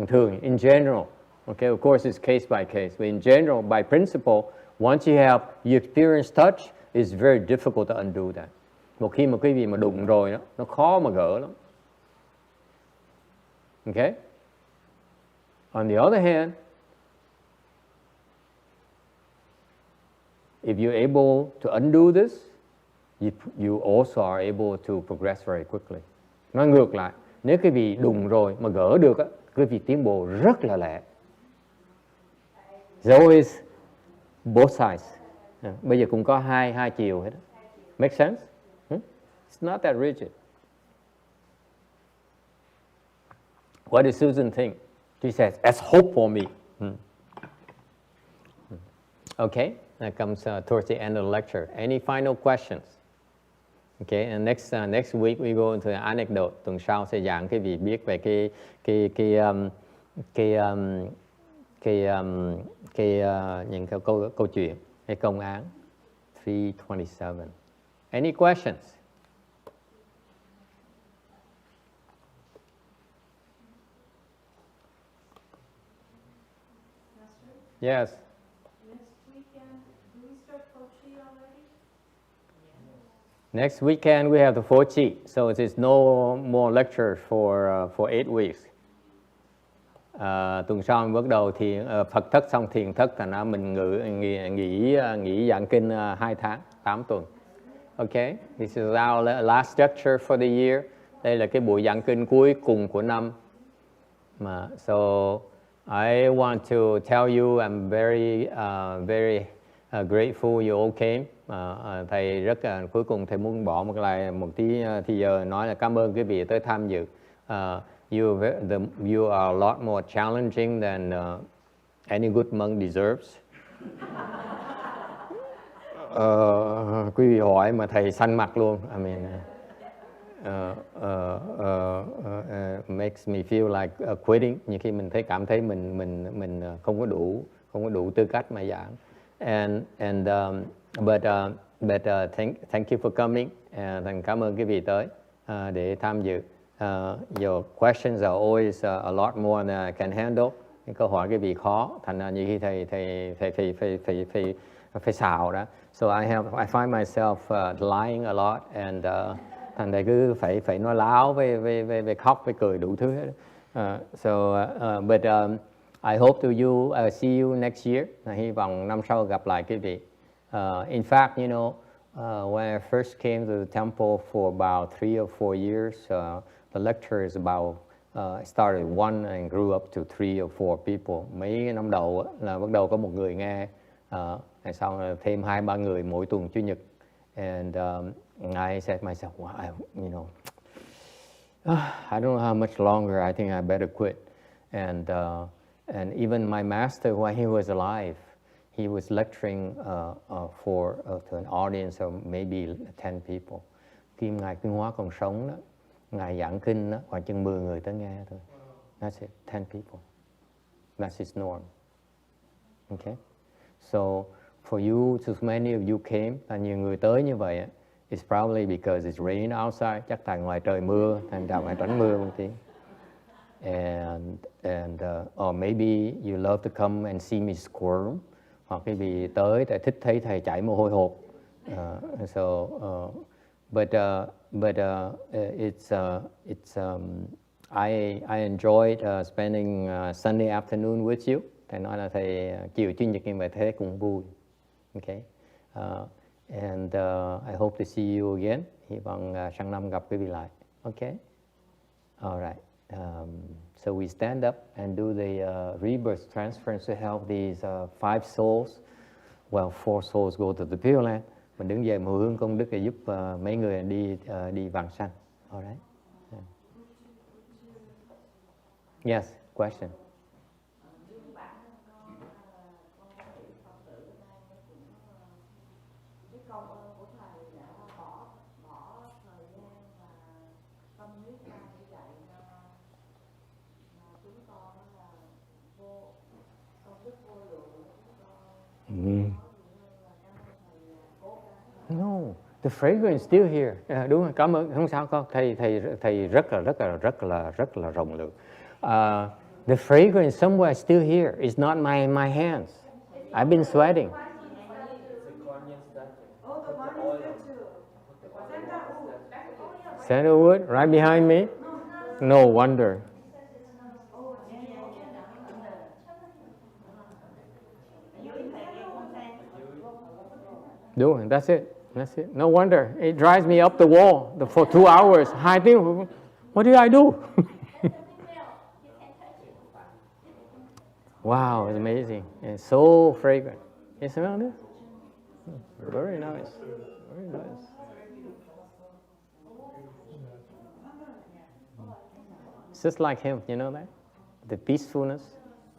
Thường, in general, okay, of course it's case by case, but in general, by principle, once you experience touch, it's very difficult to undo that. Một khi mà quý vị mà đụng rồi đó, nó khó mà gỡ lắm. Okay? On the other hand, if you're able to undo this, you also are able to progress very quickly. Nói ngược lại, nếu quý vị đụng rồi mà gỡ được á, quý vị tiến bộ rất là lẹ. There's always both sides. Bây giờ cũng có hai chiều hết. Make sense? It's not that rigid. What does Susan think? She says, "That's hope for me." Okay, that comes towards the end of the lecture. Any final questions? Okay, and next week we go into the anecdote. Tuần sau sẽ giảng cái việc biết về những cái câu chuyện, cái công án 327. Any questions? Yes. Next weekend, do we start Kochi already? Next weekend we have the Phổ Trì, so there's no more lectures for 8 weeks. Tuần sau mình bắt đầu thiền Phật thất xong thiền thất, thành ra mình nghỉ giảng kinh 2 tháng, 8 tuần. Okay, this is our last lecture for the year. Đây là cái buổi giảng kinh cuối cùng của năm. So I want to tell you I'm very grateful you all came. Thầy rất cuối cùng thầy muốn bỏ một tí thì giờ nói là cảm ơn quý vị tới tham dự. You are a lot more challenging than any good monk deserves. Quý vị hỏi mà thầy xanh mặt luôn. I mean, makes me feel like quitting. Nhiều khi mình cảm thấy mình không có không có đủ tư cách mà giảng. But thank you for coming. Thành cảm ơn quý vị tới để tham dự. Your questions are always a lot more than I can handle. Những câu hỏi quý vị khó, thành ra nhiều khi thầy phải xào đó. So I find myself lying a lot, and thành thầy cứ phải nói láo, với khóc, với cười đủ thứ hết. But I hope to see you next year. Hy vọng năm sau gặp lại quý vị. In fact, you know, when I first came to the temple for about 3 or 4 years, the lecture is about started one and grew up to 3 or 4 people. Mấy năm đầu là bắt đầu có một người nghe, sau thêm 2-3 người mỗi tuần Chủ nhật. And I said to myself, well, you know, I don't know how much longer. I think I better quit. And even my master, while he was alive, he was lecturing to an audience of maybe 10 people. Khi Ngài Tuyên Hóa còn sống đó, Ngài giảng kinh đó, khoảng chừng 10 người tới nghe thôi. That's it, 10 people. That's his norm. Okay? So, for you, so many of you came, và nhiều người tới như vậy, it's probably because it's rain outside. Chắc tại ngoài trời mưa, thành ra ngoài tránh mưa một tí. And or maybe you love to come and see me squirm. Hoặc cái vì tới tại thích thấy thầy chảy mồ hôi hột. I enjoyed spending Sunday afternoon with you. Thầy nói là thầy chiều Chủ nhật như vậy thế cũng vui. Okay. And I hope to see you again. Hy vọng sang năm gặp quý vị lại. Okay. All right. So we stand up and do the rebirth transference to help these 5 souls. Well, 4 souls go to the Pure Land. Mình đứng dậy mười hướng công đức để giúp mấy người đi vãng sanh. All right. Yes, question. No, the fragrance is still here. Đúng rồi, cảm ơn, không sao con. Thầy rất là rộng lượng. The fragrance somewhere is still here. It's not my hands. I've been sweating. Sandalwood, right behind me. No wonder. Đúng rồi, that's it. No wonder. It drives me up the wall for 2 hours. I think, what did I do? Wow, it's amazing. It's so fragrant. You smell this? Very nice. Very nice. It's just like him, you know that? The peacefulness,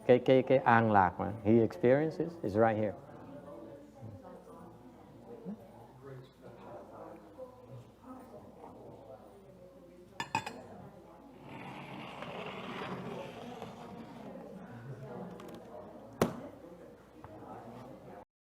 cái an lạc mà he experiences is right here.